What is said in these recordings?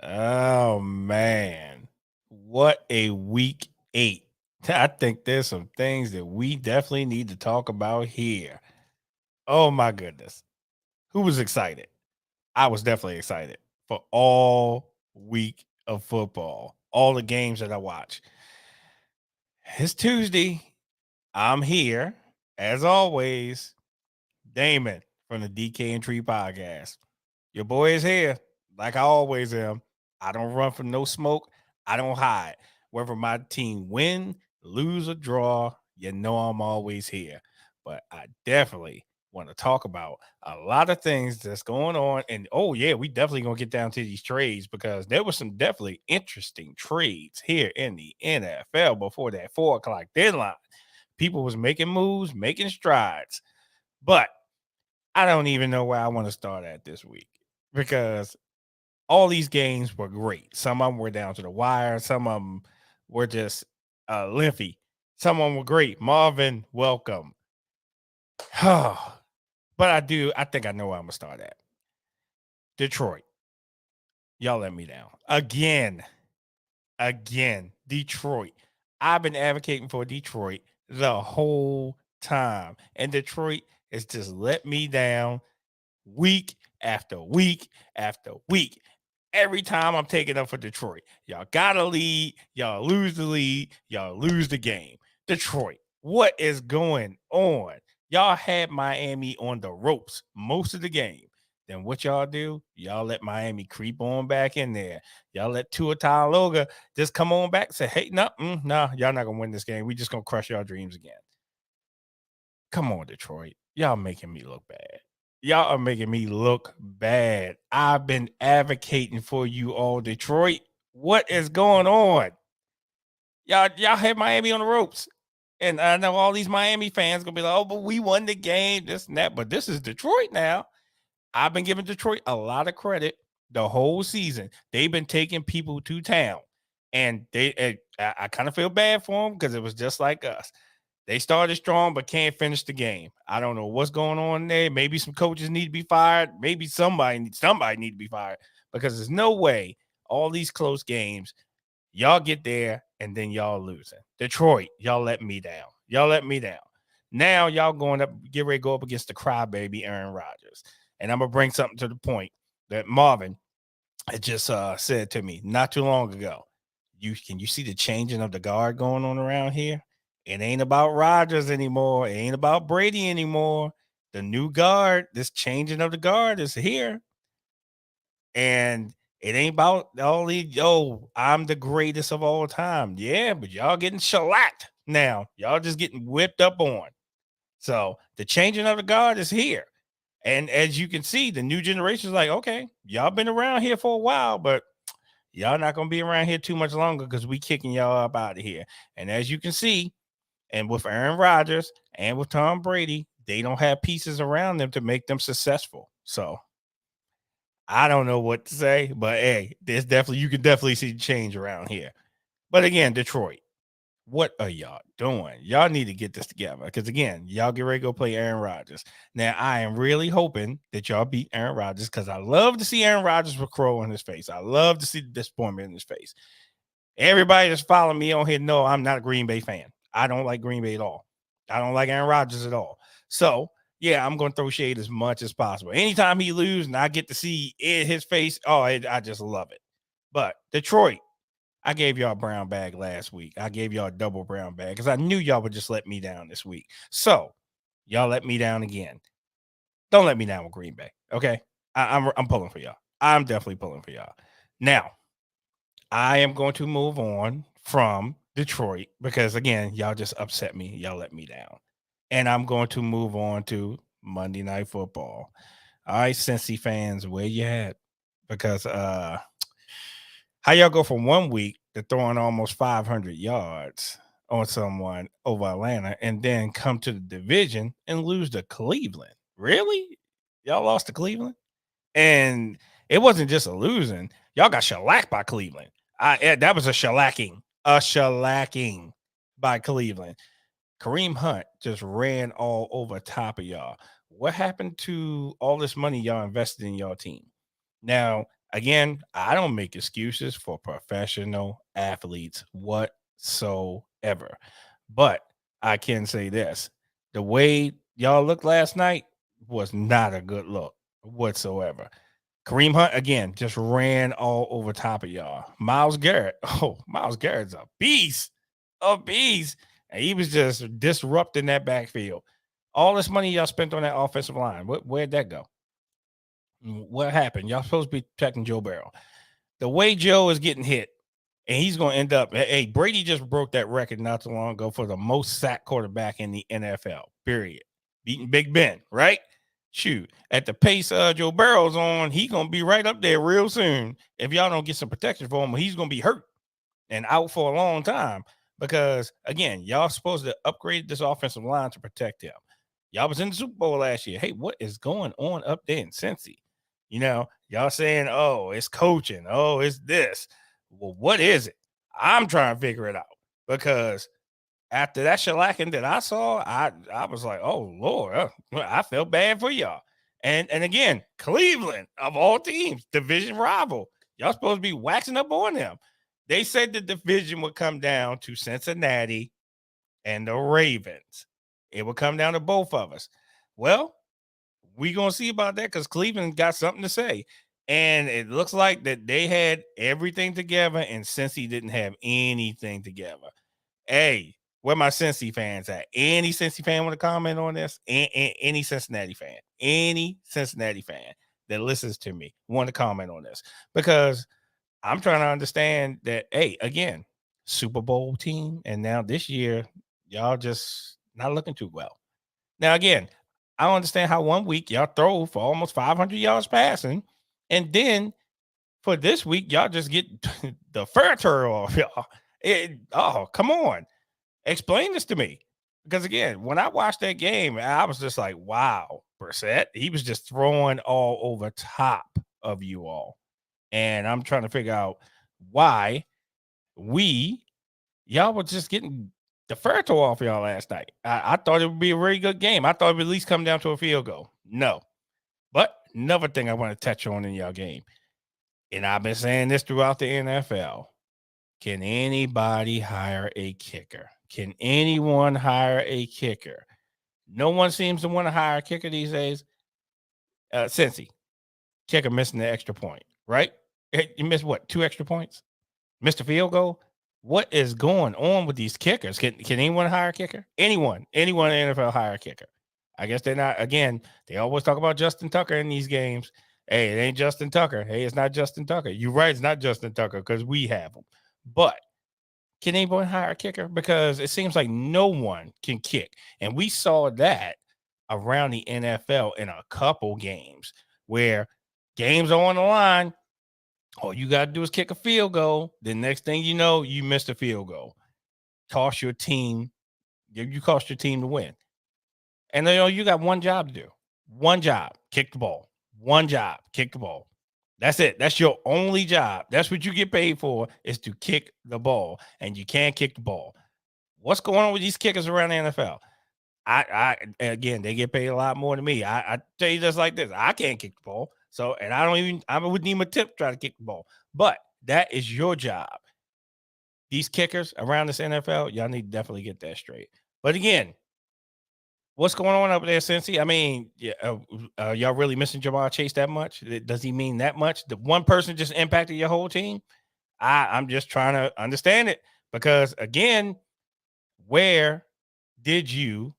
Oh man, what a week 8. I think there's some things that we definitely need to talk about here. Oh my goodness. Who was excited? I was definitely excited for all week of football, all the games that I watch. It's Tuesday. I'm here, as always, Damon from the DK and Tree podcast. Your boy is here, like I always am. I don't run from no smoke. I don't hide. Whether my team win, lose, or draw, you know I'm always here. But I definitely want to talk about a lot of things that's going on. And oh yeah, we definitely gonna get down to these trades because there was some definitely interesting trades here in the NFL before that 4 o'clock deadline. People was making moves, making strides. But I don't even know where I want to start at this week because all these games were great. Some of them were down to the wire. Some of them were just lengthy. Some of them were great. Marvin, welcome. but I think I know where I'm going to start at. Detroit. Y'all let me down. Again. Detroit. I've been advocating for Detroit the whole time. And Detroit has just let me down week after week after week. Every time I'm taking up for Detroit, y'all got a lead, y'all lose the lead, y'all lose the game. Detroit, what is going on? Y'all had Miami on the ropes most of the game. Then what y'all do? Y'all let Miami creep on back in there. Y'all let Tua Tagovailoa just come on back and say, hey, no, y'all not going to win this game. We just going to crush your dreams again. Come on, Detroit. Y'all making me look bad. Y'all are making me look bad. I've been advocating for you all, Detroit. What is going on? Y'all had Miami on the ropes. And I know all these Miami fans gonna be like, oh, but we won the game, this and that. But this is Detroit now. I've been giving Detroit a lot of credit the whole season. They've been taking people to town. And I kind of feel bad for them because it was just like us. They started strong, but can't finish the game. I don't know what's going on there. Maybe some coaches need to be fired. Maybe somebody need to be fired because there's no way all these close games, y'all get there and then y'all losing. Detroit, y'all let me down. Y'all let me down. Now y'all going up, get ready to go up against the crybaby Aaron Rodgers. And I'm gonna bring something to the point that Marvin had just said to me not too long ago. Can you see the changing of the guard going on around here? It ain't about Rodgers anymore. It ain't about Brady anymore. The new guard, this changing of the guard is here. And it ain't about all these, I'm the greatest of all time. Yeah, but y'all getting shellacked now. Y'all just getting whipped up on. So the changing of the guard is here. And as you can see, the new generation is like, okay, y'all been around here for a while, but y'all not gonna be around here too much longer because we kicking y'all up out of here. And as you can see, and with Aaron Rodgers and with Tom Brady, they don't have pieces around them to make them successful. So I don't know what to say, but hey, you can definitely see change around here. But again, Detroit, what are y'all doing? Y'all need to get this together because again, y'all get ready to go play Aaron Rodgers. Now, I am really hoping that y'all beat Aaron Rodgers because I love to see Aaron Rodgers with crow in his face. I love to see the disappointment in his face. Everybody that's following me on here know I'm not a Green Bay fan. I don't like Green Bay at all. I don't like Aaron Rodgers at all. So yeah, I'm going to throw shade as much as possible. Anytime he loses and I get to see his face, I just love it. But Detroit, I gave y'all a brown bag last week. I gave y'all a double brown bag because I knew y'all would just let me down this week. So y'all let me down again. Don't let me down with Green Bay. Okay. I'm pulling for y'all. I'm definitely pulling for y'all. Now, I am going to move on from Detroit because again, y'all just upset me. Y'all let me down. And I'm going to move on to Monday Night Football. All right, Cincy fans, where you at? Because how y'all go from 1 week to throwing almost 500 yards on someone over Atlanta and then come to the division and lose to Cleveland? Really? Y'all lost to Cleveland? And it wasn't just a losing. Y'all got shellacked by Cleveland. That was a shellacking by Cleveland. Kareem Hunt just ran all over top of y'all. What happened to all this money y'all invested in y'all team? Now, Again, I don't make excuses for professional athletes whatsoever. But I can say this: the way y'all looked last night was not a good look whatsoever. Kareem Hunt again just ran all over top of y'all. Miles Garrett, oh, Miles Garrett's a beast, and he was just disrupting that backfield. All this money y'all spent on that offensive line, where'd that go? What happened? Y'all supposed to be protecting Joe Barrow. The way Joe is getting hit, and he's going to end up. Hey, Brady just broke that record not too long ago for the most sacked quarterback in the NFL. Period. Beating Big Ben, right? Shoot, at the pace Joe Barrow's on, he's going to be right up there real soon. If y'all don't get some protection for him, he's going to be hurt and out for a long time. Because again, y'all supposed to upgrade this offensive line to protect him. Y'all was in the Super Bowl last year. Hey, what is going on up there in Cincy? Y'all saying, oh, it's coaching. Oh, it's this. Well, what is it? I'm trying to figure it out because after that shellacking that I saw, I was like, oh Lord, I felt bad for y'all. And again, Cleveland of all teams, division rival. Y'all supposed to be waxing up on them. They said the division would come down to Cincinnati and the Ravens. It would come down to both of us. Well, we gonna see about that because Cleveland got something to say. And it looks like that they had everything together, and Cincy didn't have anything together. Hey, where my Cincy fans at? Any Cincy fan want to comment on this? Any Cincinnati fan that listens to me want to comment on this? Because I'm trying to understand that, hey, again, Super Bowl team, and now this year, y'all just not looking too well. Now, again, I don't understand how 1 week y'all throw for almost 500 yards passing, and then for this week, y'all just get the furniture off y'all. Come on. Explain this to me. Because again, when I watched that game, I was just like, wow, Brissett, he was just throwing all over top of you all. And I'm trying to figure out why y'all were just getting the furniture off y'all last night. I thought it would be a very good game. I thought it would at least come down to a field goal. No. But another thing I want to touch on in y'all game, and I've been saying this throughout the NFL. Can anybody hire a kicker? Can anyone hire a kicker? No one seems to want to hire a kicker these days. Cincy, kicker missing the extra point, right? You missed what? 2 extra points? Missed a field goal? What is going on with these kickers? Can anyone hire a kicker? Anyone in the NFL hire a kicker? I guess they're not. Again, they always talk about Justin Tucker in these games. Hey, it ain't Justin Tucker. Hey, it's not Justin Tucker. You're right, it's not Justin Tucker because we have him. But can anyone hire a kicker? Because it seems like no one can kick. And we saw that around the NFL in a couple games where games are on the line. All you got to do is kick a field goal. The next thing you know, you missed a field goal. Cost your team. You cost your team to win. And you got one job to do. One job, kick the ball. One job, kick the ball. That's it. That's your only job. That's what you get paid for, is to kick the ball. And you can't kick the ball. What's going on with these kickers around the NFL? Again, they get paid a lot more than me. I tell you just like this. I can't kick the ball. So, and I wouldn't even attempt to try to kick the ball. But that is your job. These kickers around this NFL, y'all need to definitely get that straight. But again, what's going on up there, Cincy? I mean, y'all really missing Ja'Marr Chase that much? Does he mean that much? The one person just impacted your whole team? I'm just trying to understand it because, again, where did you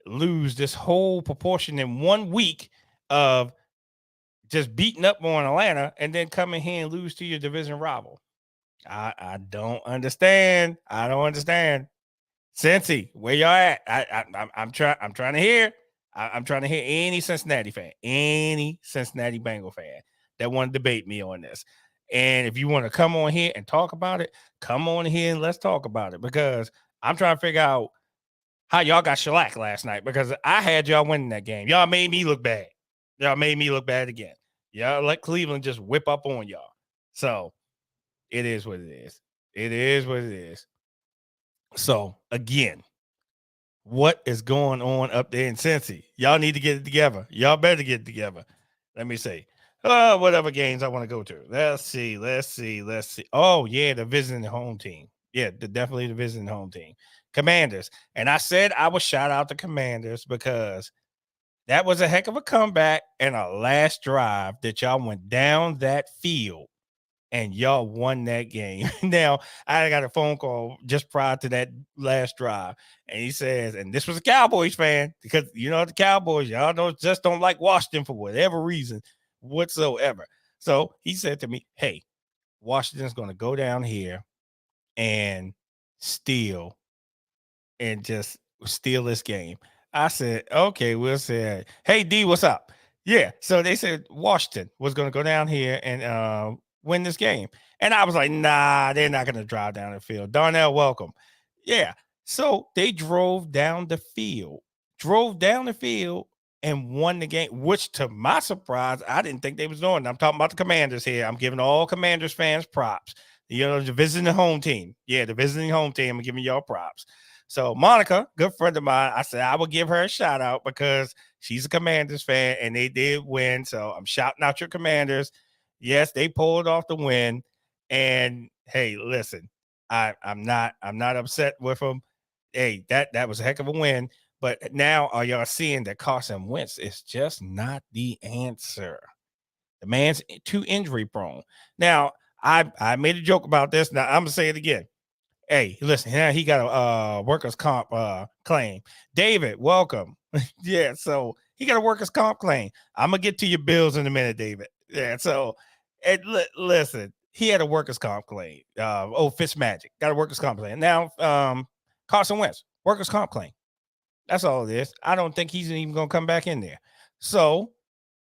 lose this whole proportion in 1 week of just beating up on Atlanta and then come in here and lose to your division rival? I don't understand. I don't understand. Cincy, where y'all at? I'm trying to hear. I'm trying to hear any Cincinnati fan, any Cincinnati Bengal fan that want to debate me on this. And if you want to come on here and talk about it, come on here and let's talk about it, because I'm trying to figure out how y'all got shellacked last night, because I had y'all winning that game. Y'all made me look bad. Y'all made me look bad again. Y'all let Cleveland just whip up on y'all. So it is what it is. It is what it is. So again, what is going on up there in Cincy? Y'all need to get it together. Y'all better get it together. Let me say, Whatever games I want to go to. Let's see. Oh, yeah, the visiting home team. Yeah, definitely the visiting home team. Commanders. And I said I would shout out the Commanders because that was a heck of a comeback and a last drive that y'all went down that field and y'all won that game. Now, I got a phone call just prior to that last drive, and he says, and this was a Cowboys fan because the Cowboys, y'all just don't like Washington for whatever reason whatsoever. So he said to me, "Hey, Washington's going to go down here and steal and just steal this game." I said, "Okay, we'll say, hey D, what's up?" Yeah. So they said Washington was going to go down here and win this game, and I was like, "Nah, they're not going to drive down the field." Darnell, welcome. Yeah. So they drove down the field, and won the game. Which, to my surprise, I didn't think they was doing. I'm talking about the Commanders here. I'm giving all Commanders fans props. The visiting home team. Yeah, the visiting home team. I'm giving y'all props. So Monica, good friend of mine, I said I would give her a shout out because she's a Commanders fan and they did win. So I'm shouting out your Commanders. Yes, they pulled off the win. And hey, listen, I'm not upset with them. Hey, that was a heck of a win. But now are y'all seeing that Carson Wentz is just not the answer? The man's too injury prone. Now, I made a joke about this. Now I'm gonna say it again. Hey, listen, yeah, he got a workers' comp claim. David, welcome. Yeah, so he got a workers' comp claim. I'm gonna get to your bills in a minute, David. Yeah, so listen, he had a workers' comp claim. Fitzmagic got a workers' comp claim. Now, Carson Wentz, workers' comp claim. That's all it is. I don't think he's even gonna come back in there. So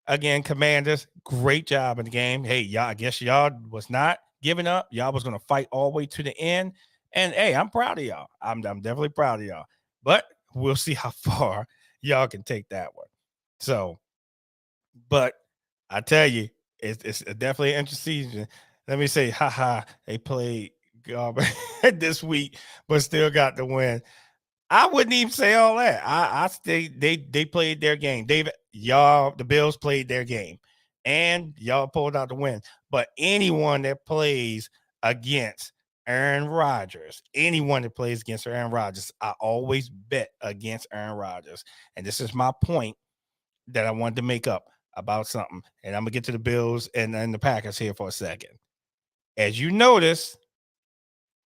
again, Commanders, great job in the game. Hey, y'all, I guess y'all was not giving up. Y'all was gonna fight all the way to the end. And hey, I'm proud of y'all. I'm definitely proud of y'all. But we'll see how far y'all can take that one. So, but I tell you, it's definitely an interesting season. Let me say, haha, they played garbage this week, but still got the win. I wouldn't even say all that. I stay. They played their game. David, y'all, the Bills played their game, and y'all pulled out the win. But anyone that plays against Aaron Rodgers, I always bet against Aaron Rodgers. And this is my point that I wanted to make up about something. And I'm gonna get to the Bills and the Packers here for a second. As you notice,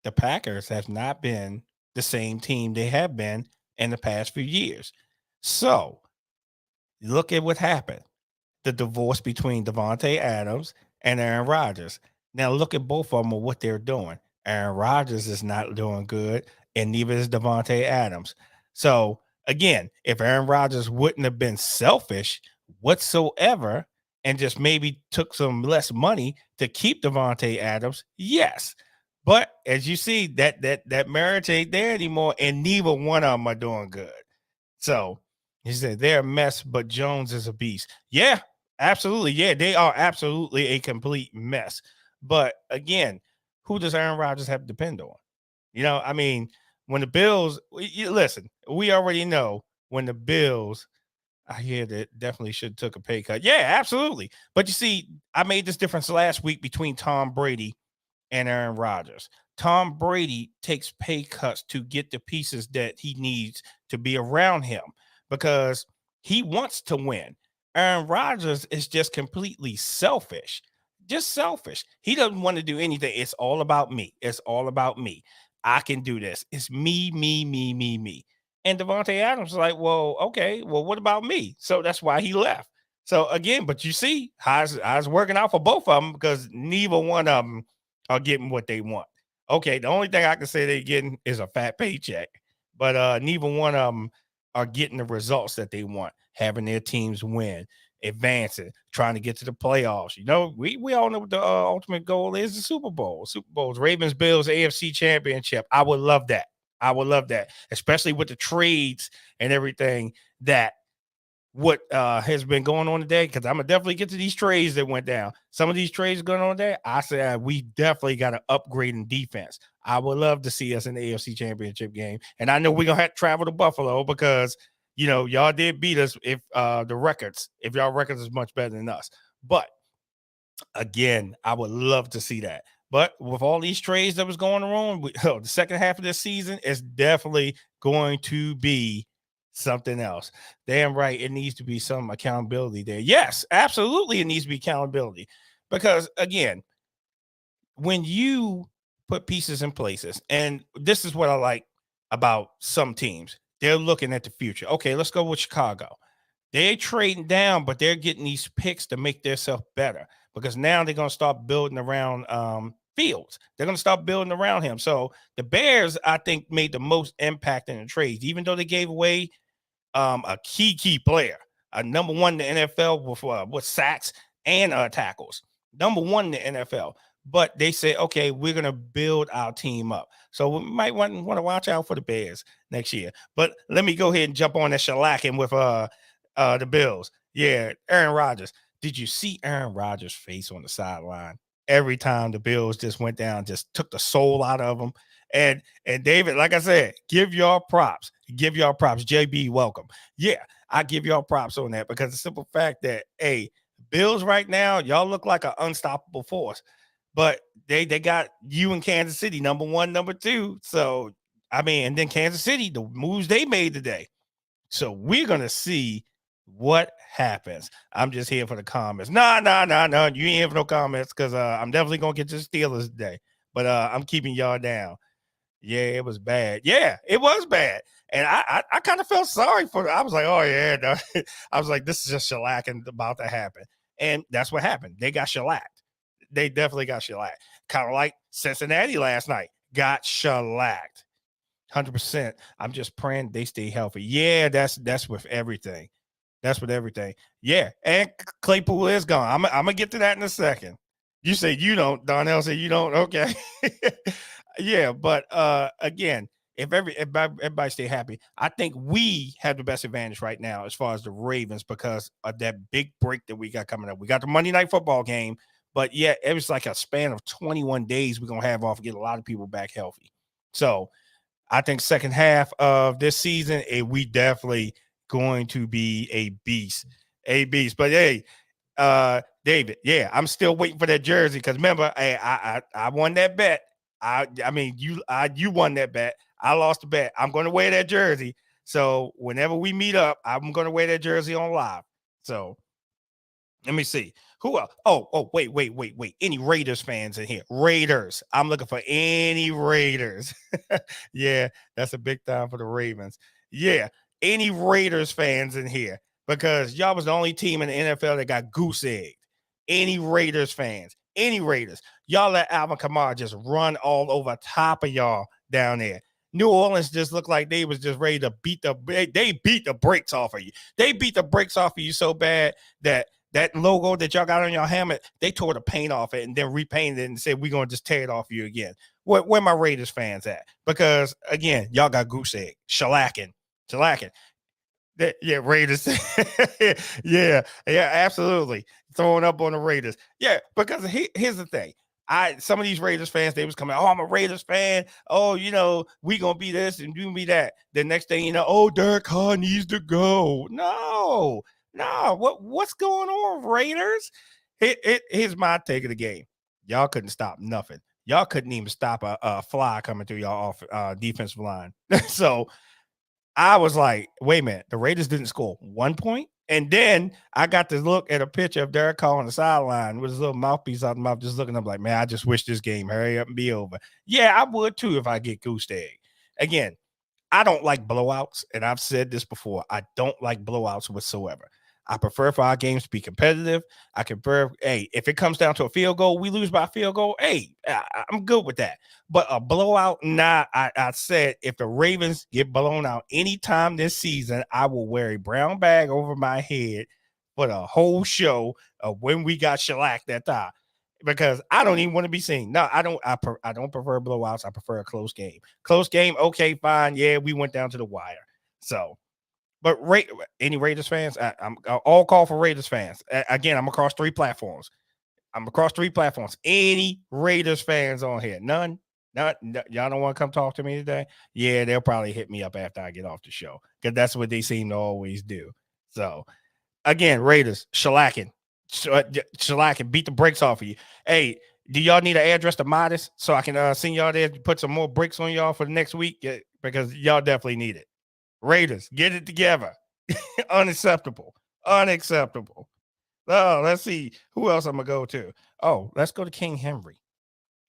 the Packers have not been the same team they have been in the past few years. So look at what happened. The divorce between Devontae Adams and Aaron Rodgers. Now look at both of them and what they're doing. Aaron Rodgers is not doing good, and neither is Devontae Adams. So again, if Aaron Rodgers wouldn't have been selfish whatsoever and just maybe took some less money to keep Devontae Adams, yes. But as you see, that marriage ain't there anymore, and neither one of them are doing good. So he said they're a mess, but Jones is a beast. Yeah, absolutely. Yeah, they are absolutely a complete mess. But again, who does Aaron Rodgers have to depend on? I mean, when the Bills, listen, we already know when the Bills, I hear that definitely should have took a pay cut. Yeah, absolutely. But you see, I made this difference last week between Tom Brady and Aaron Rodgers. Tom Brady takes pay cuts to get the pieces that he needs to be around him because he wants to win. Aaron Rodgers is just completely selfish. Just selfish. He doesn't want to do anything. It's all about me. It's all about me. I can do this. It's me, me, me, me, me. And Devontae Adams is like, well, okay, well, what about me? So that's why he left. So again, but you see how it's working out for both of them because neither one of them are getting what they want. Okay, the only thing I can say they're getting is a fat paycheck, but neither one of them are getting the results that they want, having their teams win, advancing, trying to get to the playoffs. We all know what the ultimate goal is: the Super Bowl. Super Bowls, Ravens, Bills, AFC Championship. I would love that. I would love that, especially with the trades and everything that what has been going on today, because I'm gonna definitely get to these trades that went down. Some of these trades going on today, I said we definitely got to upgrade in defense. I would love to see us in the AFC Championship game, and I know we're gonna have to travel to Buffalo because y'all did beat us if y'all records is much better than us. But Again, I would love to see that. But with all these trades that was going on, the second half of this season is definitely going to be something else. Damn right, it needs to be some accountability there. Yes, absolutely, it needs to be accountability because again, when you put pieces in places, and this is what I like about some teams, they're looking at the future. Okay, let's go with Chicago. They're trading down, but they're getting these picks to make themselves better because now they're going to start building around Fields. They're going to start building around him. So the Bears, I think, made the most impact in the trades, even though they gave away a key player, a number one in the NFL with sacks and tackles, number one in the NFL. But they say, okay, we're gonna build our team up, so we might want to watch out for the Bears next year. But let me go ahead and jump on that shellacking with the Bills. Yeah, Aaron Rodgers. Did you see Aaron Rodgers' face on the sideline every time the Bills just went down, just took the soul out of them? And David, like I said, give y'all props. Give y'all props. JB, welcome. Yeah, I give y'all props on that because the simple fact that hey, Bills right now, y'all look like an unstoppable force. But they got you in Kansas City, number one, number two. So I mean, and then Kansas City, the moves they made today. So we're gonna see what happens. I'm just here for the comments. No. You ain't here for no comments because I'm definitely gonna get to the Steelers today. But I'm keeping y'all down. Yeah, it was bad. Yeah, it was bad. And I kind of felt sorry for it. I was like, oh yeah, no. I was like, this is just shellacking about to happen. And that's what happened. They got shellacked. They definitely got shellacked. Kind of like Cincinnati last night got shellacked. 100%. I'm just praying they stay healthy. Yeah, that's with everything. That's with everything. Yeah, and Claypool is gone. I'm gonna get to that in a second. You say you don't. Donnell said you don't. Okay. Yeah, but again, if everybody stay happy, I think we have the best advantage right now as far as the Ravens because of that big break that we got coming up. We got the Monday Night Football game, but yeah, it was like a span of 21 days we're gonna have off and get a lot of people back healthy. So I think second half of this season, we definitely going to be a beast, a beast. But hey, David, yeah, I'm still waiting for that jersey because remember, hey, I won that bet. I mean, you won that bet. I lost the bet. I'm going to wear that jersey. So whenever we meet up, I'm going to wear that jersey on live. So let me see. Who else? Wait. Any Raiders fans in here? Raiders. I'm looking for any Raiders. Yeah, that's a big time for the Ravens. Yeah, any Raiders fans in here because y'all was the only team in the NFL that got goose egged. Any Raiders fans? Any Raiders? Y'all let Alvin Kamara just run all over top of y'all down there. New Orleans just looked like they was just ready to they beat the brakes off of you. They beat the brakes off of you so bad that logo that y'all got on your helmet, they tore the paint off it and then repainted it and said, we're going to just tear it off you again. Where my Raiders fans at? Because, again, y'all got goose egg, shellacking. Yeah, Raiders. yeah, absolutely. Throwing up on the Raiders. Yeah, because here's the thing. Some of these Raiders fans, they was coming, oh, I'm a Raiders fan. Oh, we gonna be this and do be that. The next thing you know, oh, Derek Carr needs to go. No. What's going on, Raiders? Here's my take of the game. Y'all couldn't stop nothing. Y'all couldn't even stop a fly coming through y'all off defensive line. So I was like, wait a minute, the Raiders didn't score 1 point. And then I got to look at a picture of Derek Carr on the sideline with his little mouthpiece out the mouth, just looking up like, man, I just wish this game hurry up and be over. Yeah, I would too if I get goose egg. Again, I don't like blowouts, and I've said this before. I don't like blowouts whatsoever. I prefer for our games to be competitive. I prefer, hey, if it comes down to a field goal, we lose by a field goal. Hey, I'm good with that. But a blowout, nah. I said if the Ravens get blown out anytime this season, I will wear a brown bag over my head for the whole show of when we got shellacked that time. Because I don't even want to be seen. No, I don't. I don't prefer blowouts. I prefer a close game. Close game, okay, fine. Yeah, we went down to the wire. So, but any Raiders fans, I'm all call for Raiders fans. Again, I'm across three platforms. Any Raiders fans on here? None. Y'all don't want to come talk to me today? Yeah, they'll probably hit me up after I get off the show because that's what they seem to always do. So, again, Raiders shellacking. so I can beat the brakes off of you. Hey, do y'all need an address to Modest so I can send y'all there to put some more bricks on y'all for the next week? Yeah, because y'all definitely need it. Raiders, get it together. Unacceptable. Unacceptable. Oh, let's see who else I'm gonna go to. Oh, let's go to King Henry.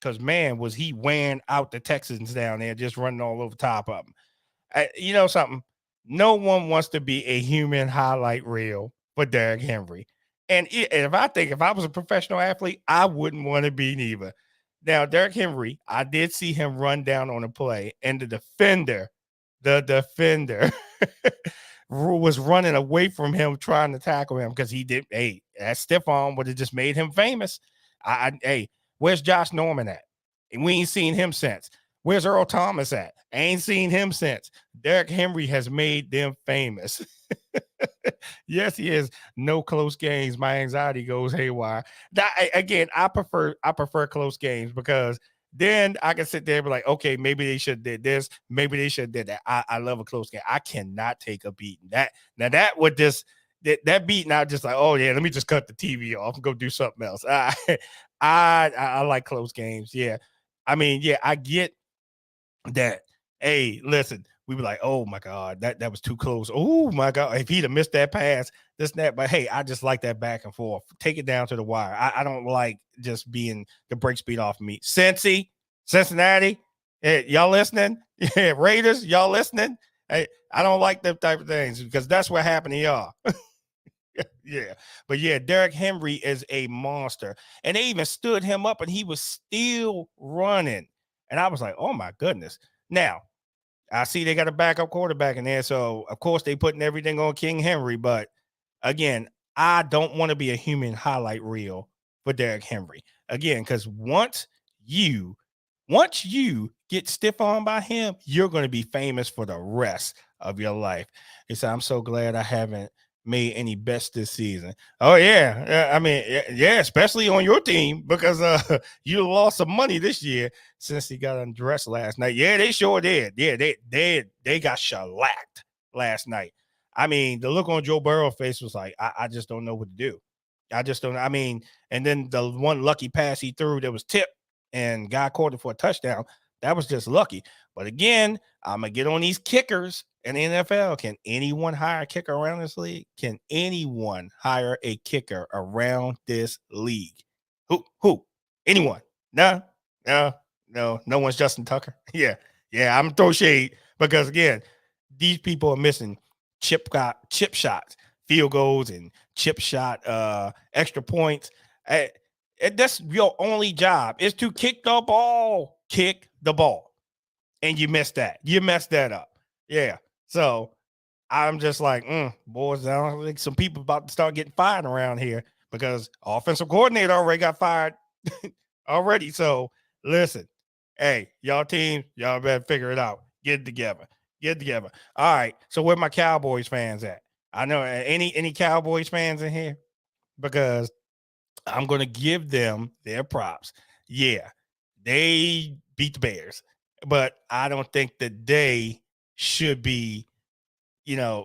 Because man, was he wearing out the Texans down there, just running all over top of them. You know something? No one wants to be a human highlight reel for Derrick Henry. And if I was a professional athlete, I wouldn't want to be neither. Now, Derrick Henry, I did see him run down on a play, and the defender was running away from him trying to tackle him because he did. Hey, that stiff arm would have just made him famous. Hey, where's Josh Norman at? And we ain't seen him since. Where's Earl Thomas at? I ain't seen him since. Derrick Henry has made them famous. Yes, he is. No close games. My anxiety goes haywire. Again, I prefer close games because then I can sit there and be like, okay, maybe they should did this, maybe they should did that. I love a close game. I cannot take a beating. That would just that beating out just like, oh yeah, let me just cut the TV off and go do something else. I like close games. Yeah. I mean, yeah, I get that. Hey, listen, we were like, oh my God, that was too close. Oh my God, if he'd have missed that pass, this and that. But hey, I just like that back and forth. Take it down to the wire. I don't like just being the break speed off of me. Cincinnati, hey, y'all listening? Yeah, Raiders, y'all listening? Hey, I don't like them type of things because that's what happened to y'all. Yeah. But yeah, Derrick Henry is a monster. And they even stood him up and he was still running. And I was like, oh my goodness. Now, I see they got a backup quarterback in there. So, of course, they putting everything on King Henry. But again, I don't want to be a human highlight reel for Derrick Henry. Again, because once you get stiff on by him, you're going to be famous for the rest of your life. He said, I'm so glad I haven't made any bets this season. Oh, yeah. I mean, yeah, especially on your team because you lost some money this year since he got undressed last night. Yeah, they sure did. Yeah, they got shellacked last night. I mean, the look on Joe Burrow's face was like, I just don't know what to do. I just don't. I mean, and then the one lucky pass he threw that was tipped and guy caught it for a touchdown. That was just lucky. But again, I'm gonna get on these kickers in the NFL. Can anyone hire a kicker around this league? Can anyone hire a kicker around this league? Who? Anyone? No, no, no. No one's Justin Tucker. Yeah. I'm gonna throw shade because again, these people are missing chip shots, field goals, and chip shot extra points. That's your only job is to kick the ball. Kick the ball. And you missed that. You messed that up. Yeah. So I'm just like, boys, I don't think some people about to start getting fired around here because offensive coordinator already got fired already. So listen, hey, y'all teams, y'all better figure it out. Get it together. Get it together. All right. So where my Cowboys fans at? I know any Cowboys fans in here because I'm going to give them their props. Yeah, they beat the Bears, but I don't think that they should be,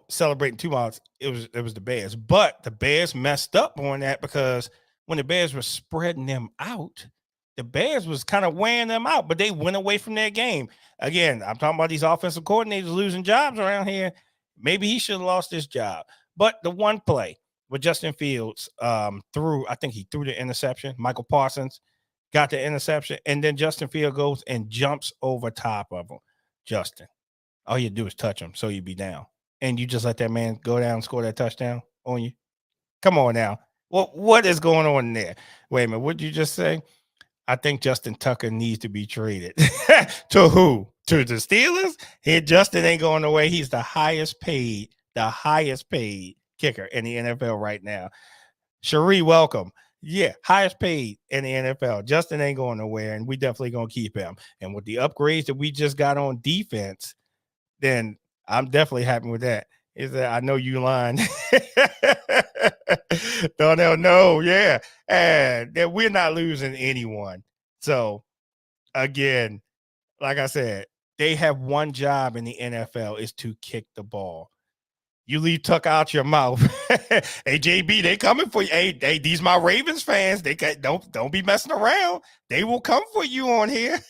celebrating 2 months. It was the Bears, but the Bears messed up on that because when the Bears were spreading them out, the Bears was kind of wearing them out, but they went away from their game. Again, I'm talking about these offensive coordinators losing jobs around here. Maybe he should have lost his job. But the one play with Justin Fields I think he threw the interception. Michael Parsons got the interception, and then Justin Field goes and jumps over top of him. Justin, all you do is touch him, so you be down, and you just let that man go down and score that touchdown on you. Come on now, what is going on there? Wait a minute, what did you just say? I think Justin Tucker needs to be traded. To who? To the Steelers? Here, Justin ain't going away. He's the highest paid kicker in the NFL right now. Cherie, welcome. Yeah, highest paid in the NFL. Justin ain't going nowhere, and we definitely gonna keep him. And with the upgrades that we just got on defense, then I'm definitely happy with that. Is that I know you lying. Darnell, no, yeah. And that we're not losing anyone. So again, like I said, they have one job in the NFL is to kick the ball. You leave Tuck out your mouth. Hey, JB, they coming for you. Hey, these my Ravens fans. They don't be messing around. They will come for you on here.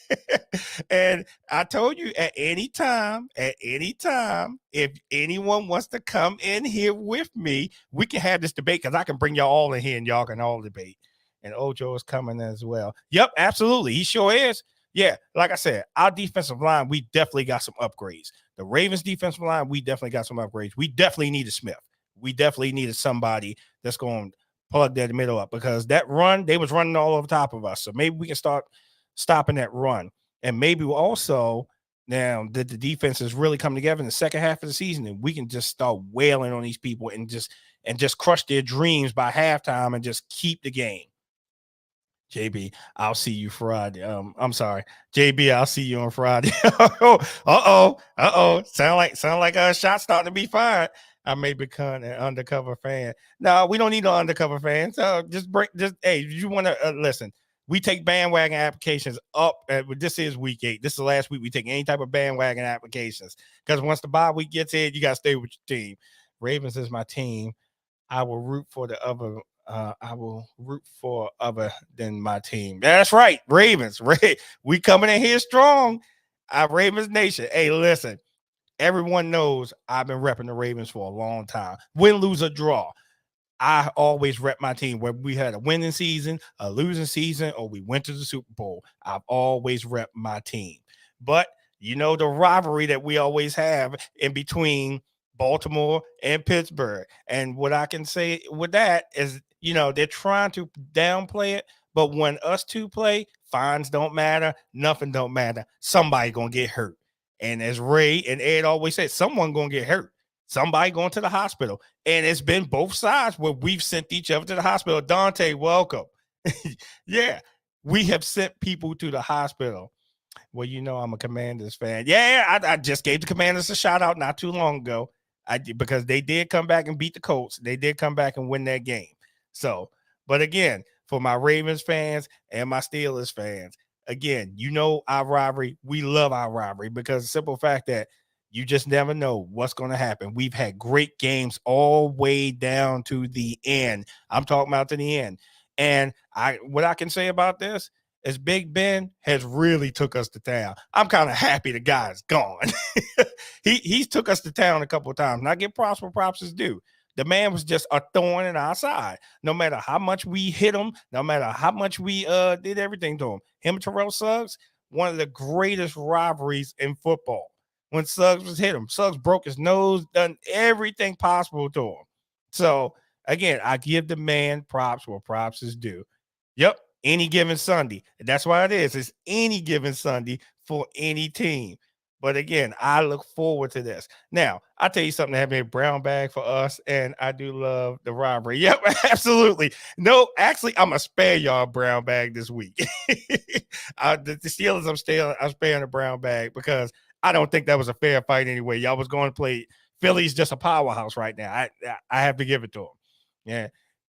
And I told you at any time, if anyone wants to come in here with me, we can have this debate because I can bring y'all all in here and y'all can all debate. And Ojo is coming as well. Yep, absolutely. He sure is. Yeah, like I said, our defensive line, we definitely got some upgrades. The Ravens defensive line, we definitely got some upgrades. We definitely needed Smith. We definitely needed somebody that's going to plug that middle up because that run, they was running all over top of us. So maybe we can start stopping that run. And maybe also now that the defense is really coming together in the second half of the season, and we can just start wailing on these people and just crush their dreams by halftime and just keep the game. JB, I'll see you Friday. I'm sorry, JB, I'll see you on Friday. Sound like a shot starting to be fired. I may become an undercover fan. No, we don't need no undercover fans. Hey, you want to listen? We take bandwagon applications up. This is week 8. This is the last week we take any type of bandwagon applications because once the bye week gets in, you got to stay with your team. Ravens is my team. I will root for the other. I will root for other than my team. That's right, Ravens. We coming in here strong. Ravens Nation. Hey, listen. Everyone knows I've been repping the Ravens for a long time. Win, lose, or draw. I always rep my team. Whether we had a winning season, a losing season, or we went to the Super Bowl, I've always rep my team. But you know the rivalry that we always have in between Baltimore and Pittsburgh. And what I can say with that is, they're trying to downplay it, but when us two play, fines don't matter, nothing don't matter. Somebody gonna get hurt. And as Ray and Ed always say, someone gonna get hurt. Somebody going to the hospital. And it's been both sides where we've sent each other to the hospital. Dante, welcome. Yeah, we have sent people to the hospital. Well, I'm a Commanders fan. Yeah, I just gave the Commanders a shout out not too long ago. Because they did come back and beat the Colts. They did come back and win that game. So, but again, for my Ravens fans and my Steelers fans, again, our rivalry. We love our rivalry because the simple fact that you just never know what's going to happen. We've had great games all way down to the end. I'm talking about to the end. And what I can say about this is Big Ben has really took us to town. I'm kind of happy the guy's gone. He's took us to town a couple of times. And I give props where props is due. The man was just a thorn in our side. No matter how much we hit him, no matter how much we did everything to him. Him and Terrell Suggs, one of the greatest rivalries in football. When Suggs was hit him, Suggs broke his nose, done everything possible to him. So again, I give the man props where props is due. Yep, any given Sunday. That's why it is. It's any given Sunday for any team. But again, I look forward to this. Now, I'll tell you something that happened a brown bag for us, and I do love the rivalry. Yep, absolutely. No, actually, I'm going to spare y'all brown bag this week. The Steelers, I'm sparing the brown bag because I don't think that was a fair fight anyway. Y'all was going to play. Philly's just a powerhouse right now. I have to give it to him. Yeah,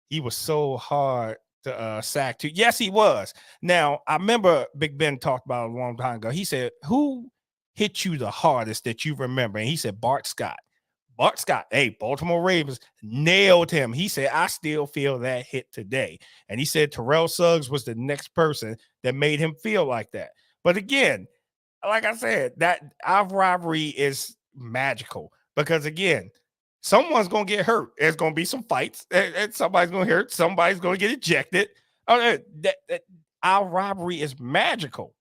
he was so hard to sack to. Yes, he was. Now, I remember Big Ben talked about it a long time ago. He said, who hit you the hardest that you remember? And he said, Bart Scott. Bart Scott, hey, Baltimore Ravens nailed him. He said, I still feel that hit today. And he said Terrell Suggs was the next person that made him feel like that. But again, like I said, that our rivalry is magical because again, someone's gonna get hurt. There's gonna be some fights, and somebody's gonna hurt. Somebody's gonna get ejected. Our rivalry is magical,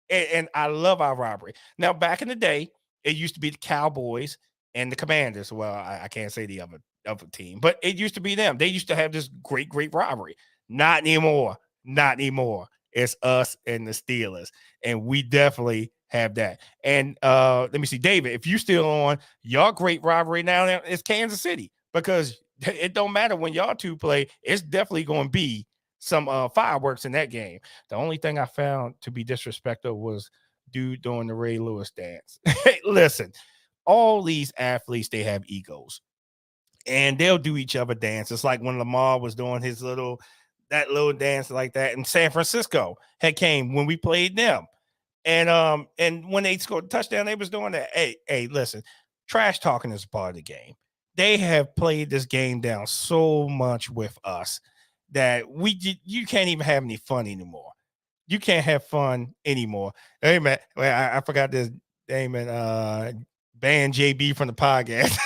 and I love our rivalry. Now, back in the day, it used to be the Cowboys and the Commanders. Well, I can't say the other team, but it used to be them. They used to have this great rivalry. Not anymore. Not anymore. It's us and the Steelers, and we definitely have that. And let me see, David, if you still on, your great rivalry now is Kansas City because it don't matter when y'all two play. It's definitely going to be some fireworks in that game. The only thing I found to be disrespectful was dude doing the Ray Lewis dance. Hey, listen, all these athletes, they have egos and they'll do each other dance. It's like when Lamar was doing his little dance like that. And San Francisco had came when we played them. And when they scored a touchdown, they was doing that. Hey, listen, trash talking is part of the game. they have played this game down so much with us that you can't even have any fun anymore. You can't have fun anymore. Hey man, well, I forgot this. Hey man, ban JB from the podcast.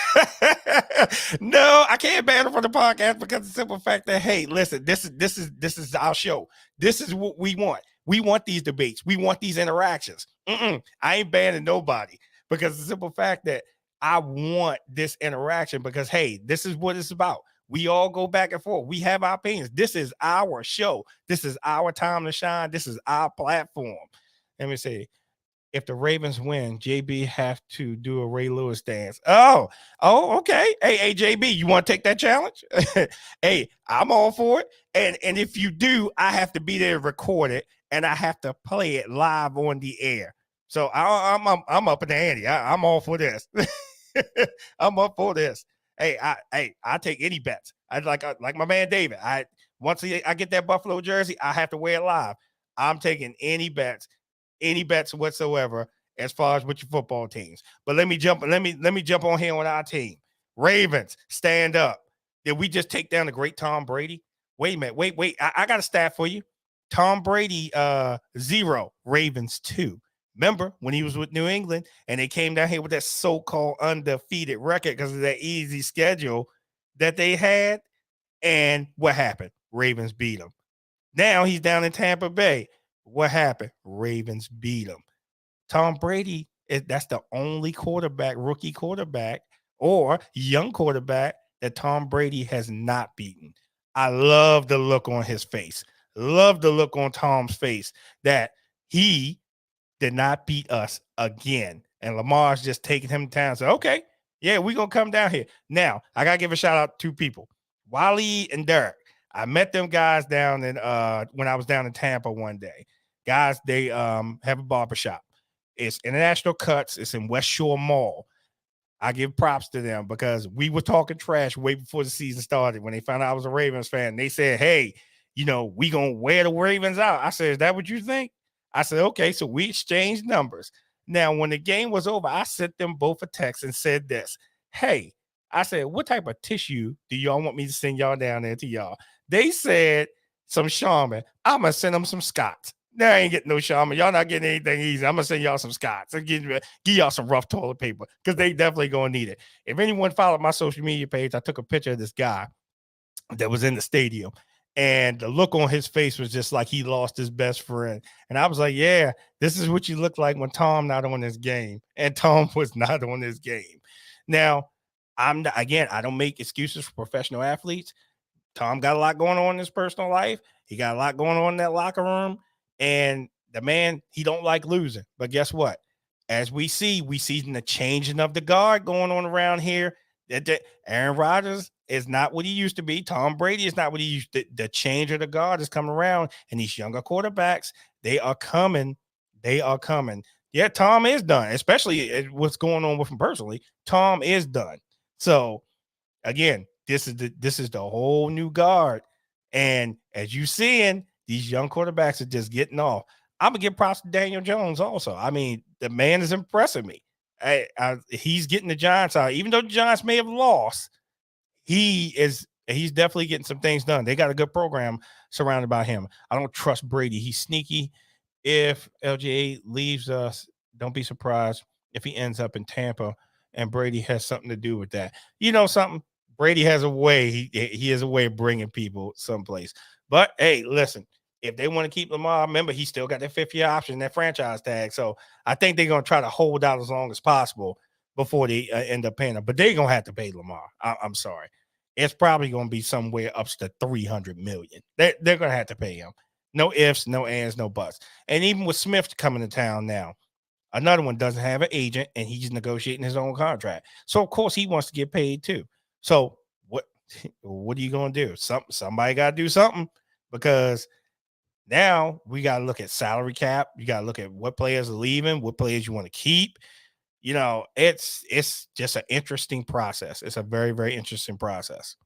No, I can't ban him from the podcast because of the simple fact that hey, listen, this is our show. This is what we want. We want these debates. We want these interactions. I ain't banning nobody because the simple fact that I want this interaction because hey, this is what it's about. We all go back and forth. We have our opinions. This is our show. This is our time to shine. This is our platform. Let me see. If the Ravens win, JB have to do a Ray Lewis dance. Okay. Hey, JB, you want to take that challenge? Hey, I'm all for it. And if you do, I have to be there to record it, and I have to play it live on the air. So I'm up in the ante. I'm all for this. I'm up for this. Hey, I take any bets. I like my man David. Once I get that Buffalo jersey, I have to wear it live. I'm taking any bets whatsoever as far as with your football teams. But let me jump on here on our team. Ravens, stand up. Did we just take down the great Tom Brady? Wait a minute. Wait. I got a stat for you. Tom Brady 0, Ravens 2. Remember when he was with New England and they came down here with that so-called undefeated record because of that easy schedule that they had? And what happened? Ravens beat them. Now he's down in Tampa Bay. What happened? Ravens beat him. Tom Brady, that's the only rookie quarterback, or young quarterback that Tom Brady has not beaten. I love the look on his face. Love the look on Tom's face that he did not beat us again. And Lamar's just taking him down. So, okay, yeah, we're going to come down here. Now, I got to give a shout out to 2 people, Wally and Derek. I met them guys down in when I was down in Tampa one day. Guys, they have a barbershop. It's International Cuts. It's in West Shore Mall. I give props to them because we were talking trash way before the season started. When they found out I was a Ravens fan, they said, hey, we going to wear the Ravens out. I said, is that what you think? I said, okay, so we exchanged numbers. Now, when the game was over, I sent them both a text and said this. Hey, I said, what type of tissue do y'all want me to send y'all down there to y'all? They said some Charmin. I'm going to send them some Scots. Now I ain't getting no Charmin. Y'all not getting anything easy. I'm going to send y'all some Scots and give y'all some rough toilet paper because they definitely going to need it. If anyone followed my social media page, I took a picture of this guy that was in the stadium. And the look on his face was just like he lost his best friend. And I was like, yeah, this is what you look like when Tom not on this game. And Tom was not on this game. Now, I don't make excuses for professional athletes. Tom got a lot going on in his personal life. He got a lot going on in that locker room. And the man, he don't like losing. But guess what? As we see the changing of the guard going on around here. That Aaron Rodgers is not what he used to be. Tom Brady is not what he used to. The change of the guard is coming around, and these younger quarterbacks, they are coming. They are coming. Yeah, Tom is done, especially what's going on with him personally. Tom is done. So again, this is the whole new guard. And as you seeing, these young quarterbacks are just getting off. I'm gonna give props to Daniel Jones also. I mean, the man is impressing me. He's getting the Giants out, even though the Giants may have lost. He's definitely getting some things done. They got a good program surrounded by him. I don't trust Brady. He's sneaky. If LGA leaves us, don't be surprised if he ends up in Tampa and Brady has something to do with that. You know something? Brady has a way. He has a way of bringing people someplace. But hey, listen, if they want to keep Lamar, remember he still got that 5th-year option, that franchise tag. So I think they're going to try to hold out as long as possible before they end up paying him. But they're going to have to pay Lamar. I'm sorry. It's probably going to be somewhere up to $300 million. They're going to have to pay him. No ifs, no ands, no buts. And even with Smith coming to town now, another one doesn't have an agent and he's negotiating his own contract. So of course he wants to get paid too. So what are you going to do? Somebody got to do something because now we got to look at salary cap. You got to look at what players are leaving, what players you want to keep. It's just an interesting process. It's a very, very interesting process.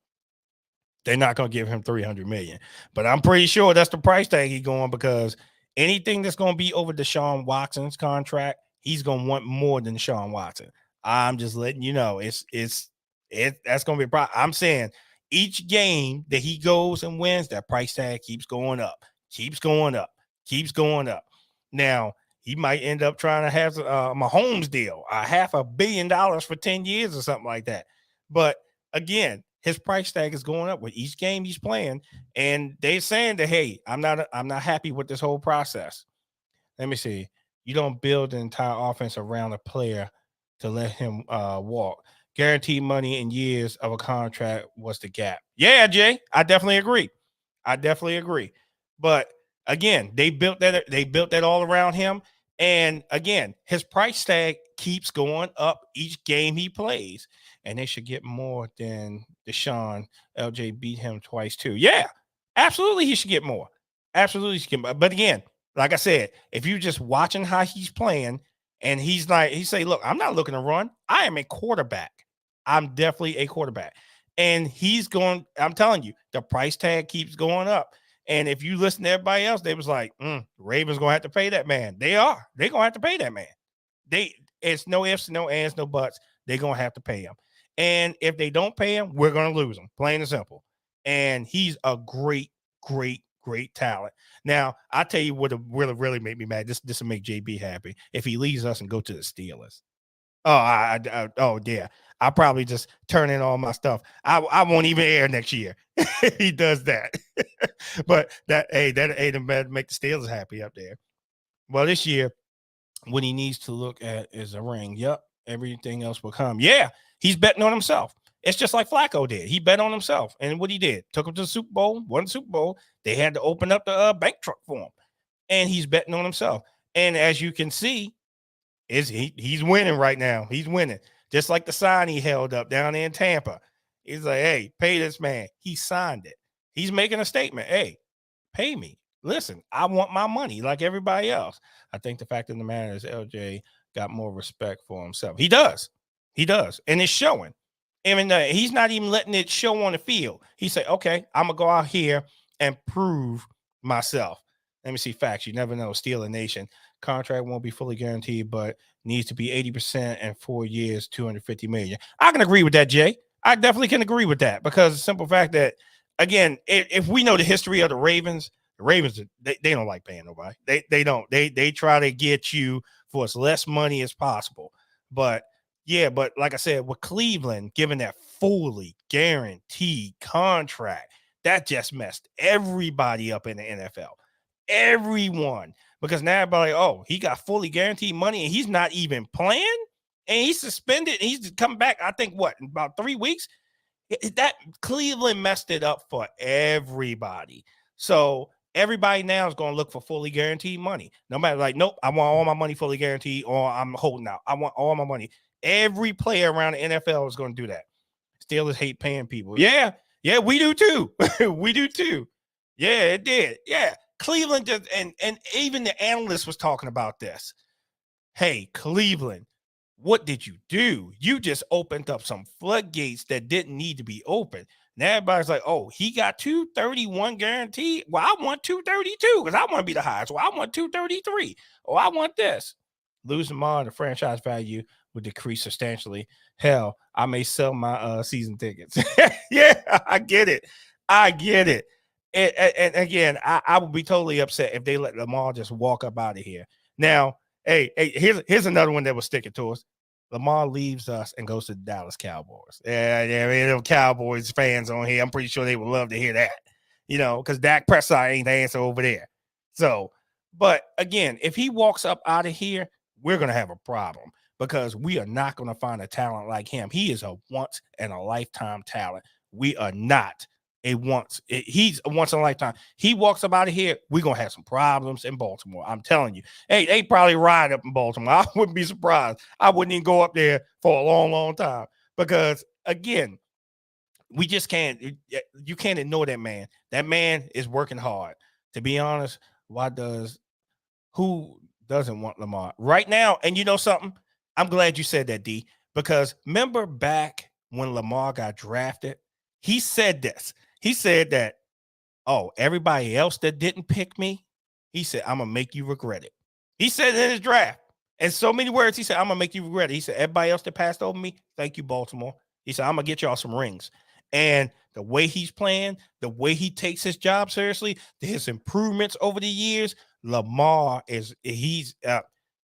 They're not going to give him $300 million, but I'm pretty sure that's the price tag he's going because anything that's going to be over Deshaun Watson's contract, he's going to want more than Deshaun Watson. I'm just letting you know. It's That's going to be a problem. I'm saying each game that he goes and wins, that price tag keeps going up, keeps going up, keeps going up. Now, he might end up trying to have a Mahomes deal, $500 million for 10 years or something like that. But again, his price tag is going up with each game he's playing, and they're saying that, hey, I'm not happy with this whole process. Let me see. You don't build an entire offense around a player to let him walk. Guaranteed money in years of a contract was the gap. Yeah, Jay, I definitely agree. I definitely agree. But again, they built that all around him. And again, his price tag keeps going up each game he plays. And they should get more than Deshaun. LJ beat him twice too. Yeah, absolutely. He should get more. Absolutely. He should get more. But again, like I said, if you're just watching how he's playing and he say, look, I'm not looking to run. I am a quarterback. I'm definitely a quarterback. And I'm telling you, the price tag keeps going up. And if you listen to everybody else, they was like, Ravens gonna have to pay that man. They're gonna have to pay that man. It's no ifs, no ands, no buts. They're gonna have to pay him. And if they don't pay him, we're gonna lose him, plain and simple. And he's a great, great, great talent. Now, I tell you what really made me mad. This will make JB happy if he leaves us and go to the Steelers. Oh, yeah. I'll probably just turn in all my stuff. I won't even air next year. He does that. But that make the Steelers happy up there. Well, this year, what he needs to look at is a ring. Yep. Everything else will come. Yeah. He's betting on himself. It's just like Flacco did. He bet on himself. And what he did, took him to the Super Bowl, won the Super Bowl. They had to open up the bank truck for him. And he's betting on himself. And as you can see, he's winning right now. He's winning. Just like the sign he held up down there in Tampa. He's like, hey, pay this man. He signed it. He's making a statement. Hey, pay me. Listen, I want my money like everybody else. I think the fact of the matter is LJ got more respect for himself. He does. He does. And it's showing. Even he's not even letting it show on the field. He said, okay, I'm going to go out here and prove myself. Let me see facts. You never know. Steeler Nation. Contract won't be fully guaranteed, but needs to be 80% and 4 years, 250 million. I can agree with that, Jay. I definitely can agree with that because the simple fact that, again, if we know the history of the Ravens they don't like paying nobody. They don't. They try to get you for as less money as possible. But yeah, but like I said, with Cleveland giving that fully guaranteed contract, that just messed everybody up in the NFL. Everyone. Because now everybody, oh, he got fully guaranteed money and he's not even playing and he's suspended. And he's coming back, I think, in about 3 weeks? That Cleveland messed it up for everybody. So everybody now is going to look for fully guaranteed money. No matter nope, I want all my money fully guaranteed or I'm holding out. I want all my money. Every player around the NFL is going to do that. Steelers hate paying people. Yeah, we do too. We do too. Yeah, it did. Yeah. Cleveland just, and even the analyst was talking about this. Hey, Cleveland, what did you do? You just opened up some floodgates that didn't need to be open. Now everybody's like, oh, he got 231 guaranteed. Well, I want 232 because I want to be the highest. Well, I want 233. Oh, I want this. Losing Lamar, the franchise value would decrease substantially. Hell, I may sell my season tickets. Yeah, I get it. And again, I would be totally upset if they let Lamar just walk up out of here. Now, hey, here's another one that was sticking to us. Lamar leaves us and goes to the Dallas Cowboys. Yeah, Cowboys fans on here. I'm pretty sure they would love to hear that, because Dak Prescott ain't the answer over there. So, but again, if he walks up out of here, we're going to have a problem because we are not going to find a talent like him. He is a once in a lifetime talent. We are not. He's a once in a lifetime. He walks up out of here, we're gonna have some problems in Baltimore. I'm telling you. Hey, they probably ride up in Baltimore. I wouldn't be surprised. I wouldn't even go up there for a long, long time because again, we just can't. You can't ignore that man. That man is working hard. To be honest, who doesn't want Lamar right now? And you know something? I'm glad you said that, D, because remember back when Lamar got drafted, he said this. He said that, oh, everybody else that didn't pick me, he said, I'm going to make you regret it. He said it in his draft. In so many words, he said, I'm going to make you regret it. He said, everybody else that passed over me, thank you, Baltimore. He said, I'm gonna get y'all some rings. And the way he's playing, the way he takes his job seriously, his improvements over the years, Lamar is he's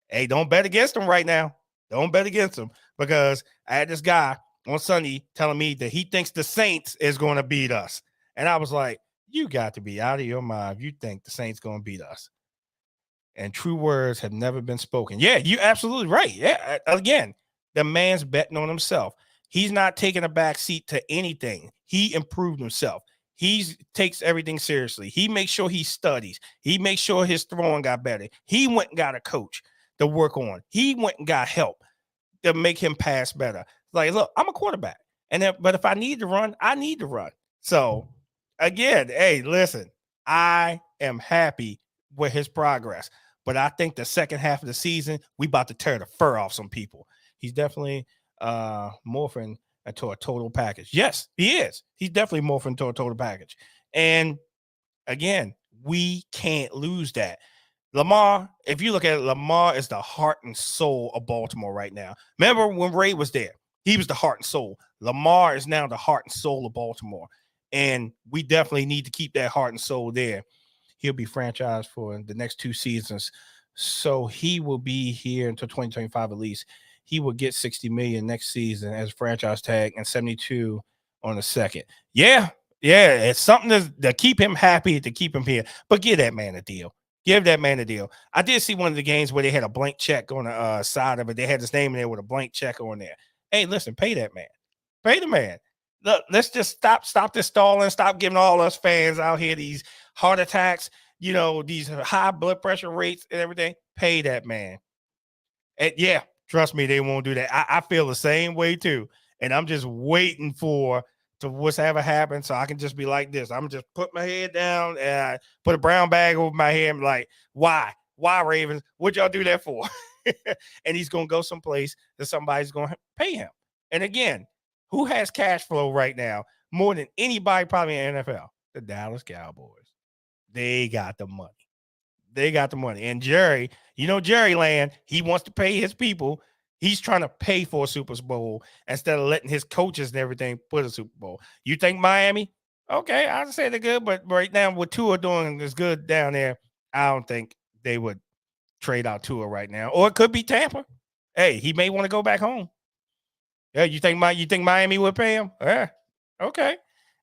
hey, don't bet against him right now. Don't bet against him because I had this guy on Sunday telling me that he thinks the Saints is going to beat us. And I was like, you got to be out of your mind. You think the Saints going to beat us. And true words have never been spoken. Yeah, you're absolutely right. Yeah, again, the man's betting on himself. He's not taking a back seat to anything. He improved himself. He takes everything seriously. He makes sure he studies. He makes sure his throwing got better. He went and got a coach to work on. He went and got help to make him pass better. Like, look, I'm a quarterback. But if I need to run, I need to run. So again, hey, listen, I am happy with his progress. But I think the second half of the season, we about to tear the fur off some people. He's definitely morphing into a total package. Yes, he is. He's definitely morphing into a total package. And again, we can't lose that. Lamar, if you look at it, Lamar is the heart and soul of Baltimore right now. Remember when Ray was there? He was the heart and soul. Lamar is now the heart and soul of Baltimore. And we definitely need to keep that heart and soul there. He'll be franchised for the next 2 seasons. So he will be here until 2025 at least. He will get 60 million next season as a franchise tag and 72 on the second. Yeah, it's something to keep him happy, to keep him here. But give that man a deal. Give that man a deal. I did see one of the games where they had a blank check on the side of it. They had his name in there with a blank check on there. Hey, listen, pay that man. Pay the man. Look, let's just stop this stalling. Stop giving all us fans out here these heart attacks, these high blood pressure rates and everything. Pay that man. And yeah, trust me, they won't do that. I feel the same way too. And I'm just waiting for to what's ever happened so I can just be like this. I'm just put my head down and I put a brown bag over my head. I'm like, why? Why, Ravens? What'd y'all do that for? And he's going to go someplace that somebody's going to pay him. And again, who has cash flow right now more than anybody probably in the NFL? The Dallas Cowboys. They got the money. They got the money. And Jerry, Jerry Land, he wants to pay his people. He's trying to pay for a Super Bowl instead of letting his coaches and everything put a Super Bowl. You think Miami? Okay, I say they're good, but right now what Tua doing is good down there. I don't think they would trade out Tua right now. Or it could be Tampa. Hey, he may want to go back home. Yeah, you think Miami would pay him? Yeah. Okay.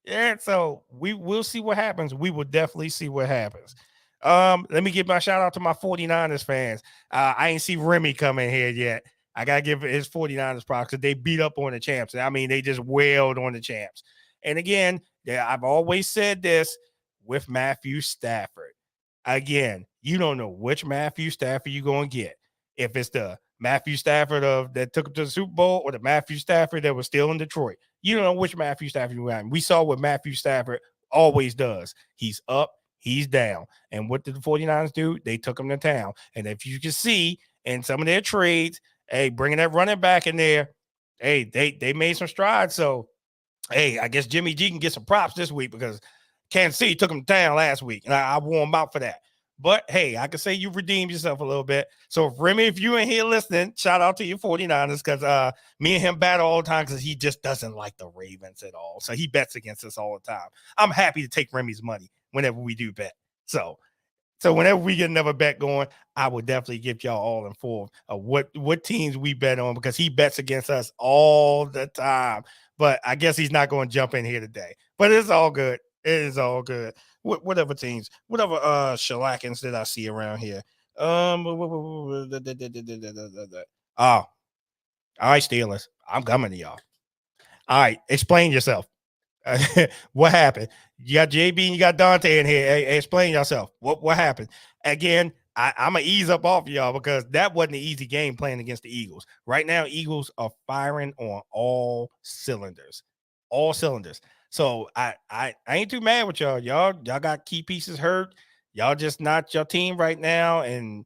Yeah, so we'll see what happens. We will definitely see what happens. Let me give my shout out to my 49ers fans. I ain't see Remy come in here yet. I gotta give his 49ers props because they beat up on the champs. I mean, they just wailed on the champs. And again, I've always said this with Matthew Stafford. Again, you don't know which Matthew Stafford you're gonna get. If it's the Matthew Stafford that took him to the Super Bowl or the Matthew Stafford that was still in Detroit. You don't know which Matthew Stafford you got. We saw what Matthew Stafford always does. He's up, he's down. And what did the 49ers do? They took him to town. And if you can see in some of their trades, hey, bringing that running back in there, hey, they made some strides. So, hey, I guess Jimmy G can get some props this week because Kansas City took him to town last week. And I wore him out for that. But hey, I can say you redeemed yourself a little bit. So Remy, if you ain't here listening, shout out to your 49ers because me and him battle all the time because he just doesn't like the Ravens at all. So he bets against us all the time. I'm happy to take Remy's money whenever we do bet. So whenever we get another bet going, I will definitely give y'all all informed of what teams we bet on because he bets against us all the time. But I guess he's not going to jump in here today. But it's all good. It is all good. Whatever teams, whatever shellackins that I see around here. Oh, all right, Steelers. I'm coming to y'all. All right, explain yourself. What happened? You got JB and you got Dante in here. Hey, explain yourself. What happened? Again, I'm gonna ease up off of y'all because that wasn't an easy game playing against the Eagles. Right now, Eagles are firing on all cylinders. All cylinders. So I ain't too mad with y'all. Y'all got key pieces hurt. Y'all just not your team right now, and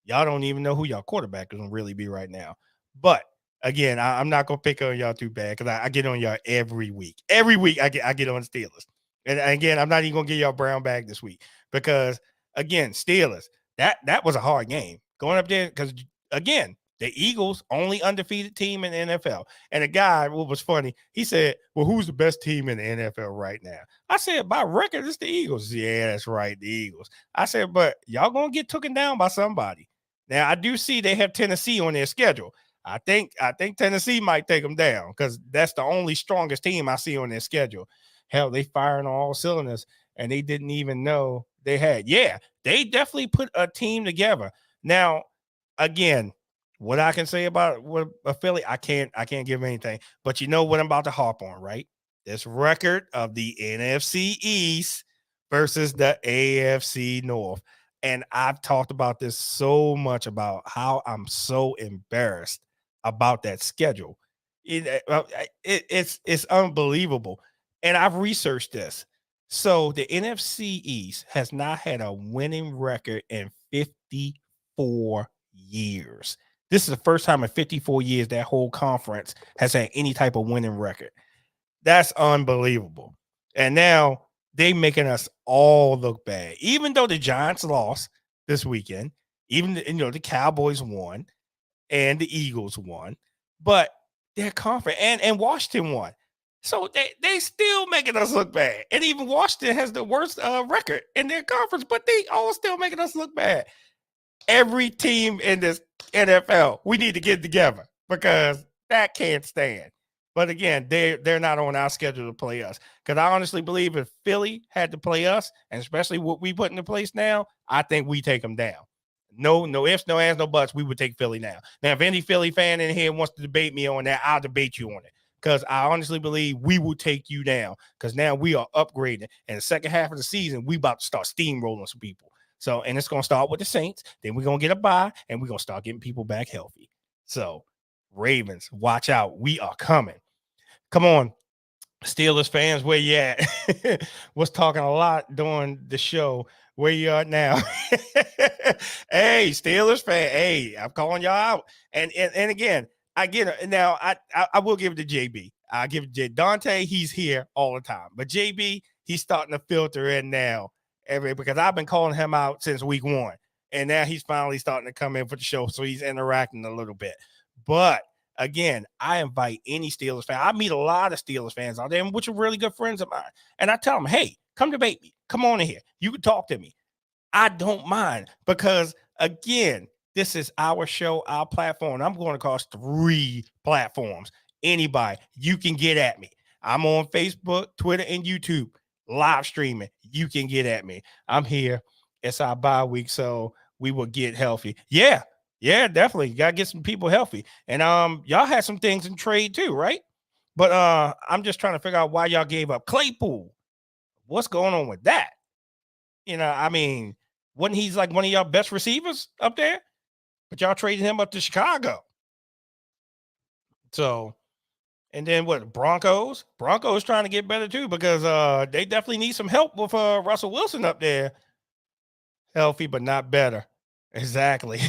y'all don't even know who y'all quarterback is gonna really be right now. But again, I'm not gonna pick on y'all too bad because I get on y'all every week. Every week I get on Steelers. And again, I'm not even gonna give y'all brown bag this week because again, Steelers, that was a hard game. Going up there, because again, The Eagles, only undefeated team in the NFL. And the guy, what was funny, he said, well, who's the best team in the NFL right now? I said, by record, it's the Eagles. Yeah, that's right, the Eagles. I said, but y'all going to get taken down by somebody. Now, I do see they have Tennessee on their schedule. I think Tennessee might take them down because that's the only strongest team I see on their schedule. Hell, they firing on all cylinders, and they didn't even know they had. Yeah, they definitely put a team together. Now, again, what I can say about a Philly, I can't give anything. But you know what I'm about to harp on, right? This record of the NFC East versus the AFC North. And I've talked about this so much about how I'm so embarrassed about that schedule. It's unbelievable. And I've researched this. So the NFC East has not had a winning record in 54 years. This is the first time in 54 years that whole conference has had any type of winning record. That's unbelievable. And now they making us all look bad. Even though the Giants lost this weekend, even the Cowboys won and the Eagles won, but they're confident and Washington won. So they still making us look bad. And even Washington has the worst record in their conference, but they all still making us look bad. Every team in this NFL, we need to get together because that can't stand. But again, they're not on our schedule to play us. Because I honestly believe if Philly had to play us, and especially what we put into place now, I think we take them down. No ifs, no ands, no buts. We would take Philly now. Now, if any Philly fan in here wants to debate me on that, I'll debate you on it. Because I honestly believe we will take you down. Because now we are upgrading. And the second half of the season, we about to start steamrolling some people. So, and it's going to start with the Saints. Then we're going to get a bye, and we're going to start getting people back healthy. So, Ravens, watch out. We are coming. Come on, Steelers fans, where you at? Was talking a lot during the show. Where you at now? Hey, Steelers fan. Hey, I'm calling y'all out. And again, I get it. Now, I will give it to JB. I give it to Dante. He's here all the time. But JB, he's starting to filter in now. Because I've been calling him out since week 1. And now he's finally starting to come in for the show. So he's interacting a little bit. But again, I invite any Steelers fan. I meet a lot of Steelers fans out there, which are really good friends of mine. And I tell them, hey, come debate me. Come on in here. You can talk to me. I don't mind because, again, this is our show, our platform. I'm going across 3 platforms. Anybody, you can get at me. I'm on Facebook, Twitter, and YouTube, live streaming. You can get at me. I'm here. It's our bye week, so we will get healthy. Yeah, definitely. You gotta get some people healthy. And y'all had some things in trade too, right? But I'm just trying to figure out why y'all gave up Claypool. What's going on with that? I mean, wasn't he's like one of y'all best receivers up there? But y'all traded him up to Chicago. So, and then what? Broncos trying to get better too because they definitely need some help with Russell Wilson up there. Healthy, but not better. Exactly.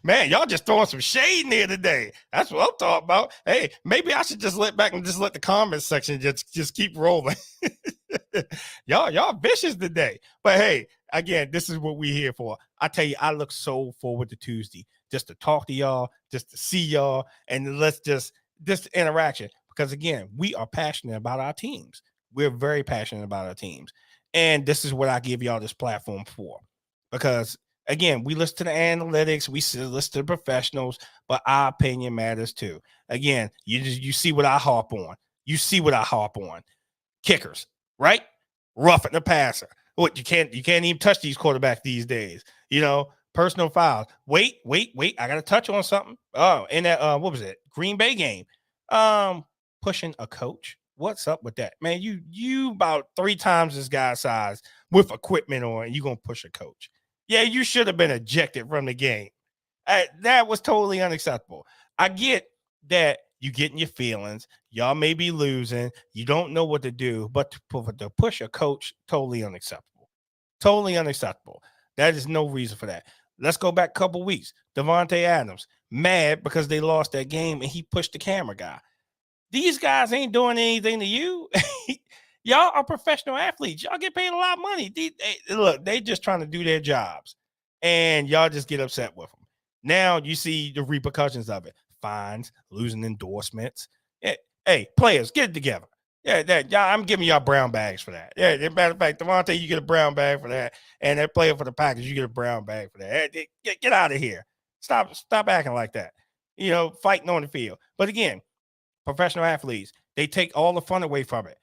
Man, y'all just throwing some shade in there today. That's what I'm talking about. Hey, maybe I should just let the comments section just keep rolling. y'all vicious today. But hey, again, this is what we're here for. I tell you, I look so forward to Tuesday just to talk to y'all, just to see y'all, and let's just this interaction. Because again, we are passionate about our teams. We're very passionate about our teams. And this is what I give y'all this platform for. Because again, we listen to the analytics, we listen to the professionals, but our opinion matters too. Again, you see what I harp on. You see what I harp on. Kickers, right? Roughing the passer. What you can't even touch these quarterbacks these days. Personal fouls. Wait. I gotta touch on something. Oh, in that what was it? Green Bay game. Pushing a coach. What's up with that? Man, you about 3 times this guy's size with equipment on, you gonna push a coach. Yeah, you should have been ejected from the game. That was totally unacceptable. I get that you get in your feelings. Y'all may be losing. You don't know what to do, but to push a coach, totally unacceptable. Totally unacceptable. That is no reason for that. Let's go back a couple weeks. Davante Adams, mad because they lost that game and he pushed the camera guy. These guys ain't doing anything to you. Y'all are professional athletes. Y'all get paid a lot of money. Look, they just trying to do their jobs. And y'all just get upset with them. Now you see the repercussions of it: fines, losing endorsements. Hey, players, get it together. Yeah, I'm giving y'all brown bags for that. Yeah, as a matter of fact, Devontae, you get a brown bag for that, and that player for the Packers, you get a brown bag for that. Get out of here. Stop acting like that. Fighting on the field. But again, professional athletes, they take all the fun away from it.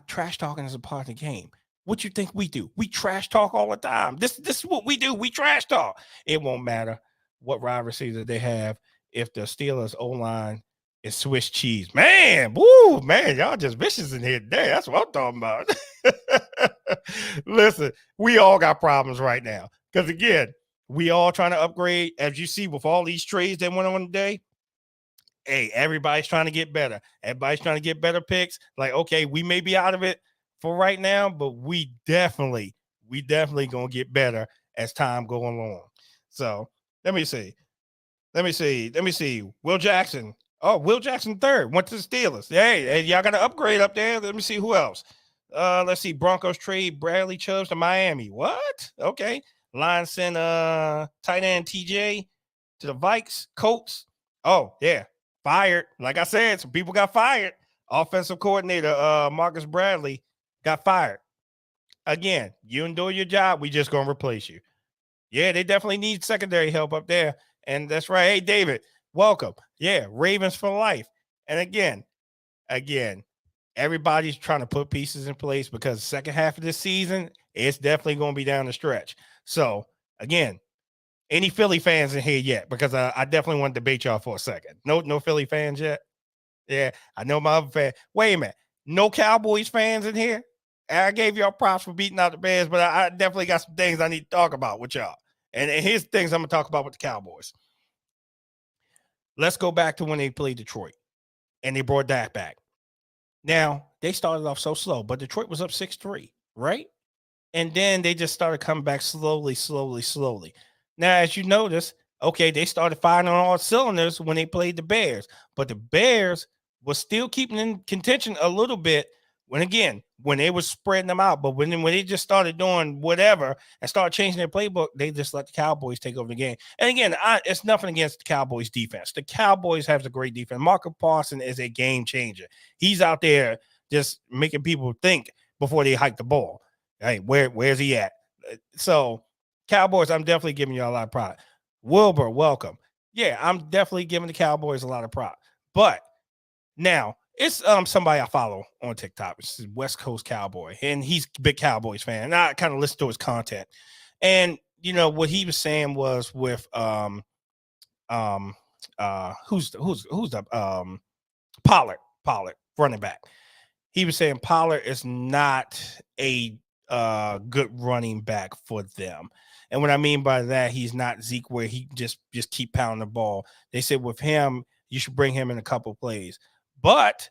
Trash talking is a part of the game. What you think we do? We trash talk all the time. This is what we do. We trash talk. It won't matter what wide receiver they have if the Steelers O line is Swiss cheese. Man, woo, man, y'all just vicious in here today. That's what I'm talking about. Listen, we all got problems right now because again, we all trying to upgrade. As you see with all these trades that went on today, hey, everybody's trying to get better. Everybody's trying to get better picks. Like, okay, we may be out of it for right now, but we definitely gonna get better as time go along. So let me see. Will Jackson. Oh, Will Jackson third went to the Steelers. Hey, y'all got to upgrade up there. Let me see who else. Let's see. Broncos trade Bradley Chubbs to Miami. What? Okay. Lions send tight end TJ to the Vikes. Colts. Oh, yeah. Fired. Like I said, some people got fired. Offensive coordinator Marcus Bradley got fired. Again, you endure your job. We just gonna replace you. Yeah, they definitely need secondary help up there. And that's right. Hey, David, welcome. Yeah, Ravens for life. And again, everybody's trying to put pieces in place because the second half of this season, it's definitely going to be down the stretch. So again, any Philly fans in here yet? Because I definitely want to debate y'all for a second. No Philly fans yet? Yeah, I know my other fan. Wait a minute. No Cowboys fans in here? I gave y'all props for beating out the Bears, but I definitely got some things I need to talk about with y'all. And here's things I'm going to talk about with the Cowboys. Let's go back to when they played Detroit and they brought Dak back. Now, they started off so slow, but Detroit was up 6-3, right? And then they just started coming back slowly. Now, as you notice, okay, they started firing on all cylinders when they played the Bears, but the Bears was still keeping in contention a little bit when they were spreading them out. But when they just started doing whatever and started changing their playbook, they just let the Cowboys take over the game. And again, it's nothing against the Cowboys defense. The Cowboys have a great defense. Marco Parson is a game changer. He's out there just making people think before they hike the ball. Hey, where's he at? So, Cowboys, I'm definitely giving you a lot of pride. Wilbur, welcome. Yeah, I'm definitely giving the Cowboys a lot of pride. But now it's somebody I follow on TikTok. This is West Coast Cowboy, and he's a big Cowboys fan. And I kind of listen to his content. And what he was saying was with who's the Pollard running back. He was saying Pollard is not a good running back for them. And what I mean by that, he's not Zeke where he just keep pounding the ball. They said with him, you should bring him in a couple plays. But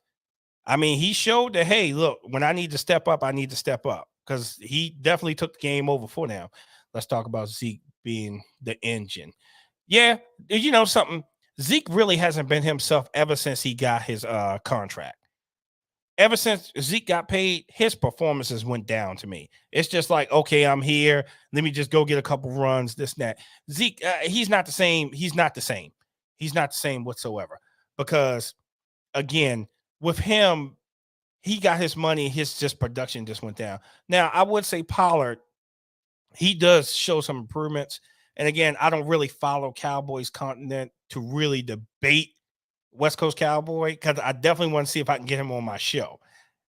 I mean, he showed that, hey, look, when I need to step up, I need to step up because he definitely took the game over for them. Let's talk about Zeke being the engine. Yeah, something. Zeke really hasn't been himself ever since he got his contract. Ever since Zeke got paid, his performances went down to me. It's just like, okay, I'm here. Let me just go get a couple runs, this and that. Zeke, he's not the same. He's not the same. He's not the same whatsoever. Because, again, with him, he got his money. His just production just went down. Now, I would say Pollard, he does show some improvements. And, again, I don't really follow Cowboys content to really debate West Coast Cowboy because I definitely want to see if I can get him on my show.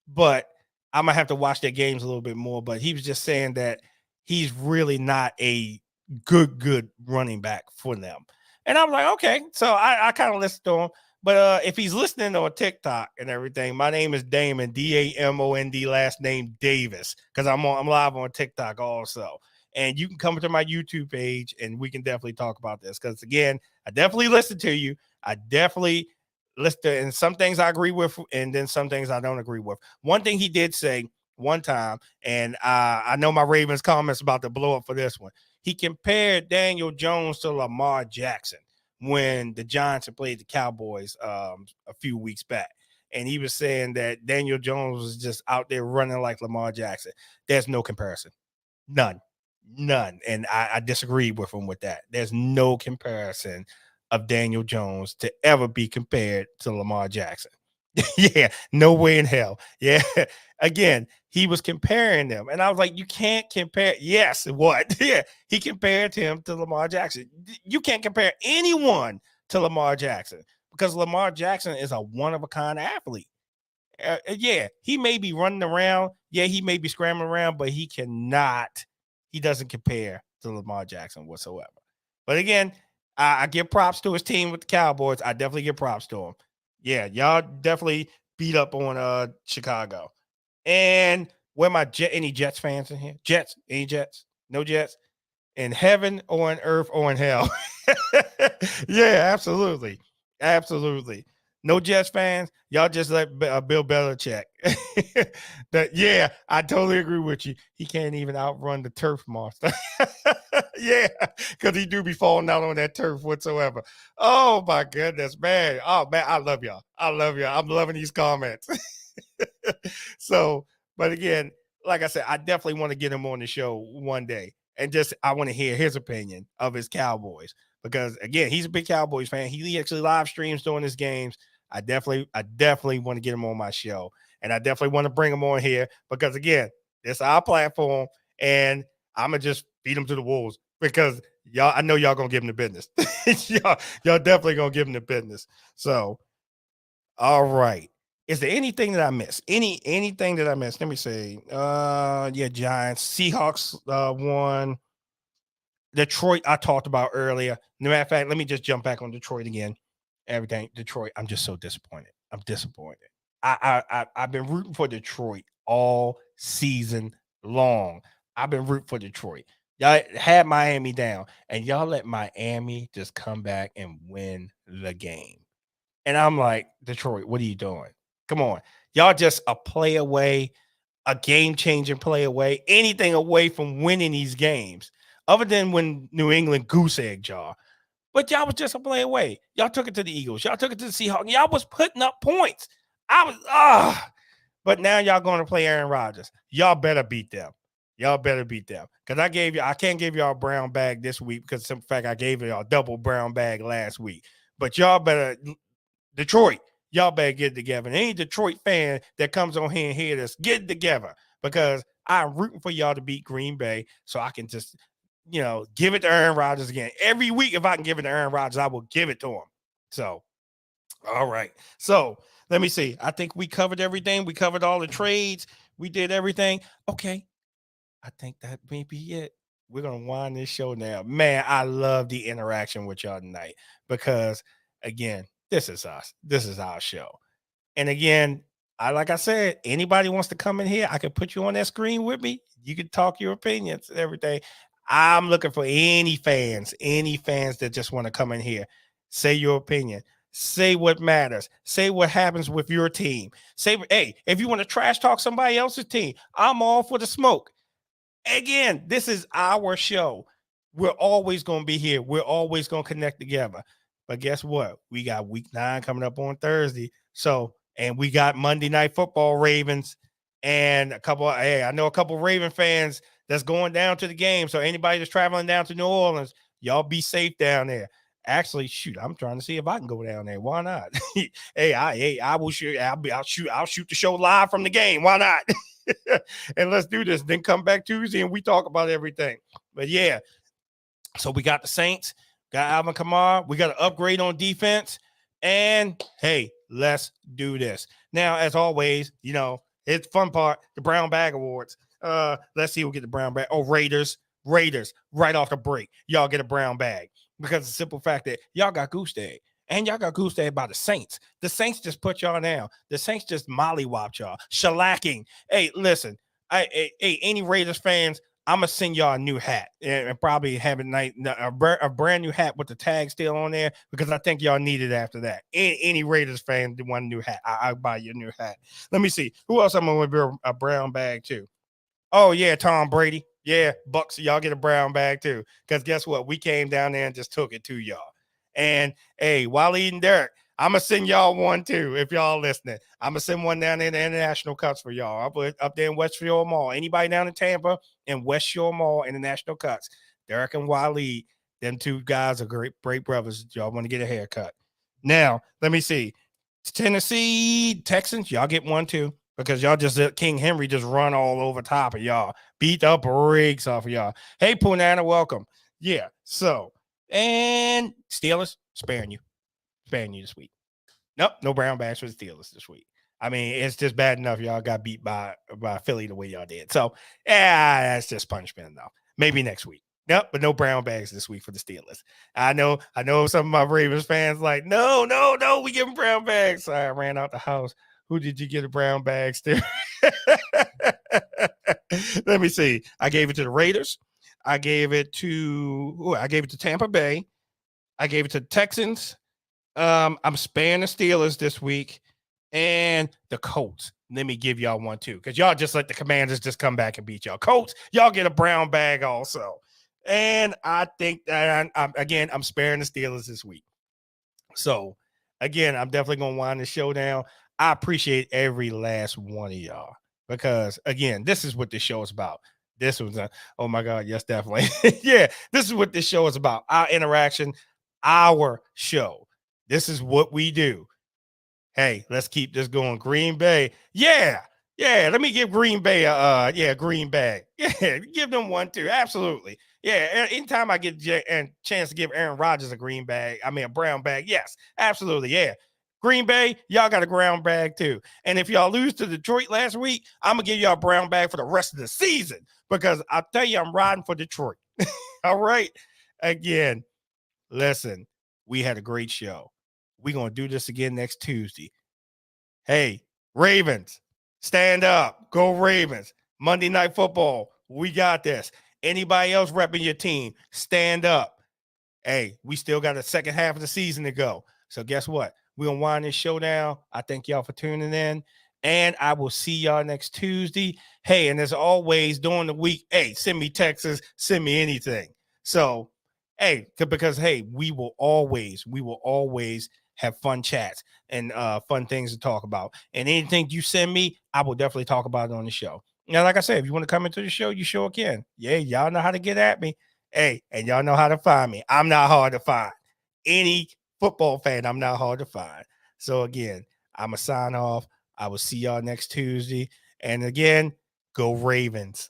But I might have to watch their games a little bit more. But he was just saying that he's really not a good running back for them. And I'm like, okay. So I kind of listen to him. But if he's listening on TikTok and everything, my name is Damon, Damond, last name Davis, because I'm live on TikTok also. And you can come to my YouTube page and we can definitely talk about this. Because again, I definitely listen to you. I definitely listen to, and some things I agree with, and then some things I don't agree with. One thing he did say one time, and I know my Ravens comments about to blow up for this one. He compared Daniel Jones to Lamar Jackson when the Giants had played the Cowboys a few weeks back. And he was saying that Daniel Jones was just out there running like Lamar Jackson. There's no comparison. None. None. And I disagree with him with that. There's no comparison of Daniel Jones to ever be compared to Lamar Jackson. Yeah, no way in hell. Yeah. Again, he was comparing them. And I was like, you can't compare. Yes, what? Yeah, he compared him to Lamar Jackson. You can't compare anyone to Lamar Jackson because Lamar Jackson is a one of a kind athlete. Yeah, he may be running around. Yeah, he may be scrambling around, but he doesn't compare to Lamar Jackson whatsoever. But again, I give props to his team with the Cowboys. I definitely give props to him. Yeah, y'all definitely beat up on Chicago. And where any Jets fans in here? Jets? Any Jets? No Jets? In heaven or in earth or in hell? Yeah, absolutely. Absolutely. No Jets fans, y'all just let Bill Belichick. Yeah, I totally agree with you. He can't even outrun the turf monster. Yeah, because he do be falling out on that turf whatsoever. Oh my goodness, man. Oh man, I love y'all. I love y'all. I'm loving these comments. So, but again, like I said, I definitely want to get him on the show one day. And just I want to hear his opinion of his Cowboys. Because again, he's a big Cowboys fan. He actually live streams during his games. I definitely want to get him on my show. And I definitely want to bring him on here because again, it's our platform. And I'm gonna just feed him to the wolves because I know y'all gonna give him the business. y'all definitely gonna give him the business. So all right. Is there anything that I missed? Anything that I missed? Let me see. Yeah, Giants, Seahawks won. Detroit, I talked about earlier. No matter of fact, let me just jump back on Detroit again. Everything, Detroit, I'm just so disappointed. I'm disappointed. I've been rooting for Detroit all season long. I've been rooting for Detroit. Y'all had Miami down, and y'all let Miami just come back and win the game. And I'm like, Detroit, what are you doing? Come on. Y'all just a play away, a game changing play away, anything away from winning these games, other than when New England goose egged y'all. But y'all was just a play away. Y'all took it to the Eagles. Y'all took it to the Seahawks. Y'all was putting up points. But now y'all going to play Aaron Rodgers. Y'all better beat them. Y'all better beat them. Because I can't give y'all a brown bag this week because in fact I gave y'all a double brown bag last week. But y'all better Detroit, y'all better get it together. And any Detroit fan that comes on here and hear this, get it together because I'm rooting for y'all to beat Green Bay so I can just, give it to Aaron Rodgers again. Every week, if I can give it to Aaron Rodgers, I will give it to him. So, all right. So, let me see. I think we covered everything. We covered all the trades. We did everything. Okay. I think that may be it. We're going to wind this show now. Man, I love the interaction with y'all tonight because, again, this is us. This is our show. And again, like I said, anybody wants to come in here, I can put you on that screen with me. You can talk your opinions and everything. I'm looking for any fans that just want to come in here, say your opinion, say what matters, say what happens with your team. Say, hey, if you want to trash talk somebody else's team, I'm all for the smoke. Again, this is our show. We're always going to be here. We're always going to connect together. But guess what? We got week 9 coming up on Thursday. So, and we got Monday Night Football Ravens and I know a couple Raven fans that's going down to the game. So anybody that's traveling down to New Orleans, y'all be safe down there. Actually, shoot, I'm trying to see if I can go down there. Why not? I will shoot. I'll shoot the show live from the game. Why not? And let's do this. Then come back Tuesday and we talk about everything. But yeah, so we got the Saints, got Alvin Kamara. We got to upgrade on defense. And hey, let's do this. Now, as always, it's fun part, the Brown Bag Awards. Let's see who get the brown bag. Oh, Raiders, right off the break. Y'all get a brown bag because the simple fact that y'all got goose egg. And y'all got goose egg by the Saints. The Saints just put y'all down. The Saints just mollywopped y'all, shellacking. Hey, listen, any Raiders fans, I'm gonna send y'all a new hat and probably have a brand new hat with the tag still on there because I think y'all need it after that. Any Raiders fan that want a new hat, I'll buy you a new hat. Let me see who else I'm gonna wear a brown bag to. Oh yeah, Tom Brady. Yeah, Bucks, y'all get a brown bag too. Because guess what? We came down there and just took it to y'all. And hey, while eating Derek, I'm gonna send y'all one too if y'all listening. I'm gonna send one down in the International Cuts for y'all. I'll put up there in West Shore Mall. Anybody down in Tampa and West Shore Mall International Cuts. Derek and Waleed, them two guys are great brothers. Y'all want to get a haircut. Now, let me see. Tennessee Texans, y'all get one too because y'all just let King Henry just run all over top of y'all, beat the brakes off of y'all. Hey, Punana, welcome. Yeah, so and Steelers sparing you this week. Nope, no brown bags for the Steelers this week. I mean, it's just bad enough y'all got beat by Philly the way y'all did. So, yeah, that's just punishment enough. Maybe next week. Nope, but no brown bags this week for the Steelers. I know some of my Ravens fans like, no, we give them brown bags. So I ran out the house. Who did you get the brown bags to? Let me see. I gave it to the Raiders. I gave it to Tampa Bay. I gave it to the Texans. I'm sparing the Steelers this week and the Colts. Let me give y'all one too, because y'all just let the Commanders just come back and beat y'all. Colts, y'all get a brown bag also. And I think that I'm sparing the Steelers this week. So again, I'm definitely gonna wind the show down. I appreciate every last one of y'all because again, this is what this show is about. This was oh my God, yes, definitely. Yeah, this is what this show is about. Our interaction, our show. This is what we do. Hey, let's keep this going. Green Bay. Yeah. Let me give Green Bay a green bag. Yeah, give them one too. Absolutely. Yeah. Anytime I get a chance to give Aaron Rodgers a brown bag. Yes, absolutely. Yeah. Green Bay, y'all got a brown bag too. And if y'all lose to Detroit last week, I'm gonna give y'all a brown bag for the rest of the season because I'll tell you, I'm riding for Detroit. All right. Again, listen, we had a great show. We're going to do this again next Tuesday. Hey, Ravens, stand up. Go Ravens. Monday Night Football, we got this. Anybody else repping your team, stand up. Hey, we still got a second half of the season to go. So guess what? We're going to wind this show down. I thank y'all for tuning in. And I will see y'all next Tuesday. Hey, and as always, during the week, hey, send me texts, send me anything. So, hey, because hey, we will always have fun chats and fun things to talk about. And anything you send me, I will definitely talk about it on the show. Now, like I said, if you want to come into the show, you sure can. Yeah, y'all know how to get at me. Hey, and y'all know how to find me. I'm not hard to find. Any football fan, I'm not hard to find. So again, I'm a sign off. I will see y'all next Tuesday. And again, go Ravens.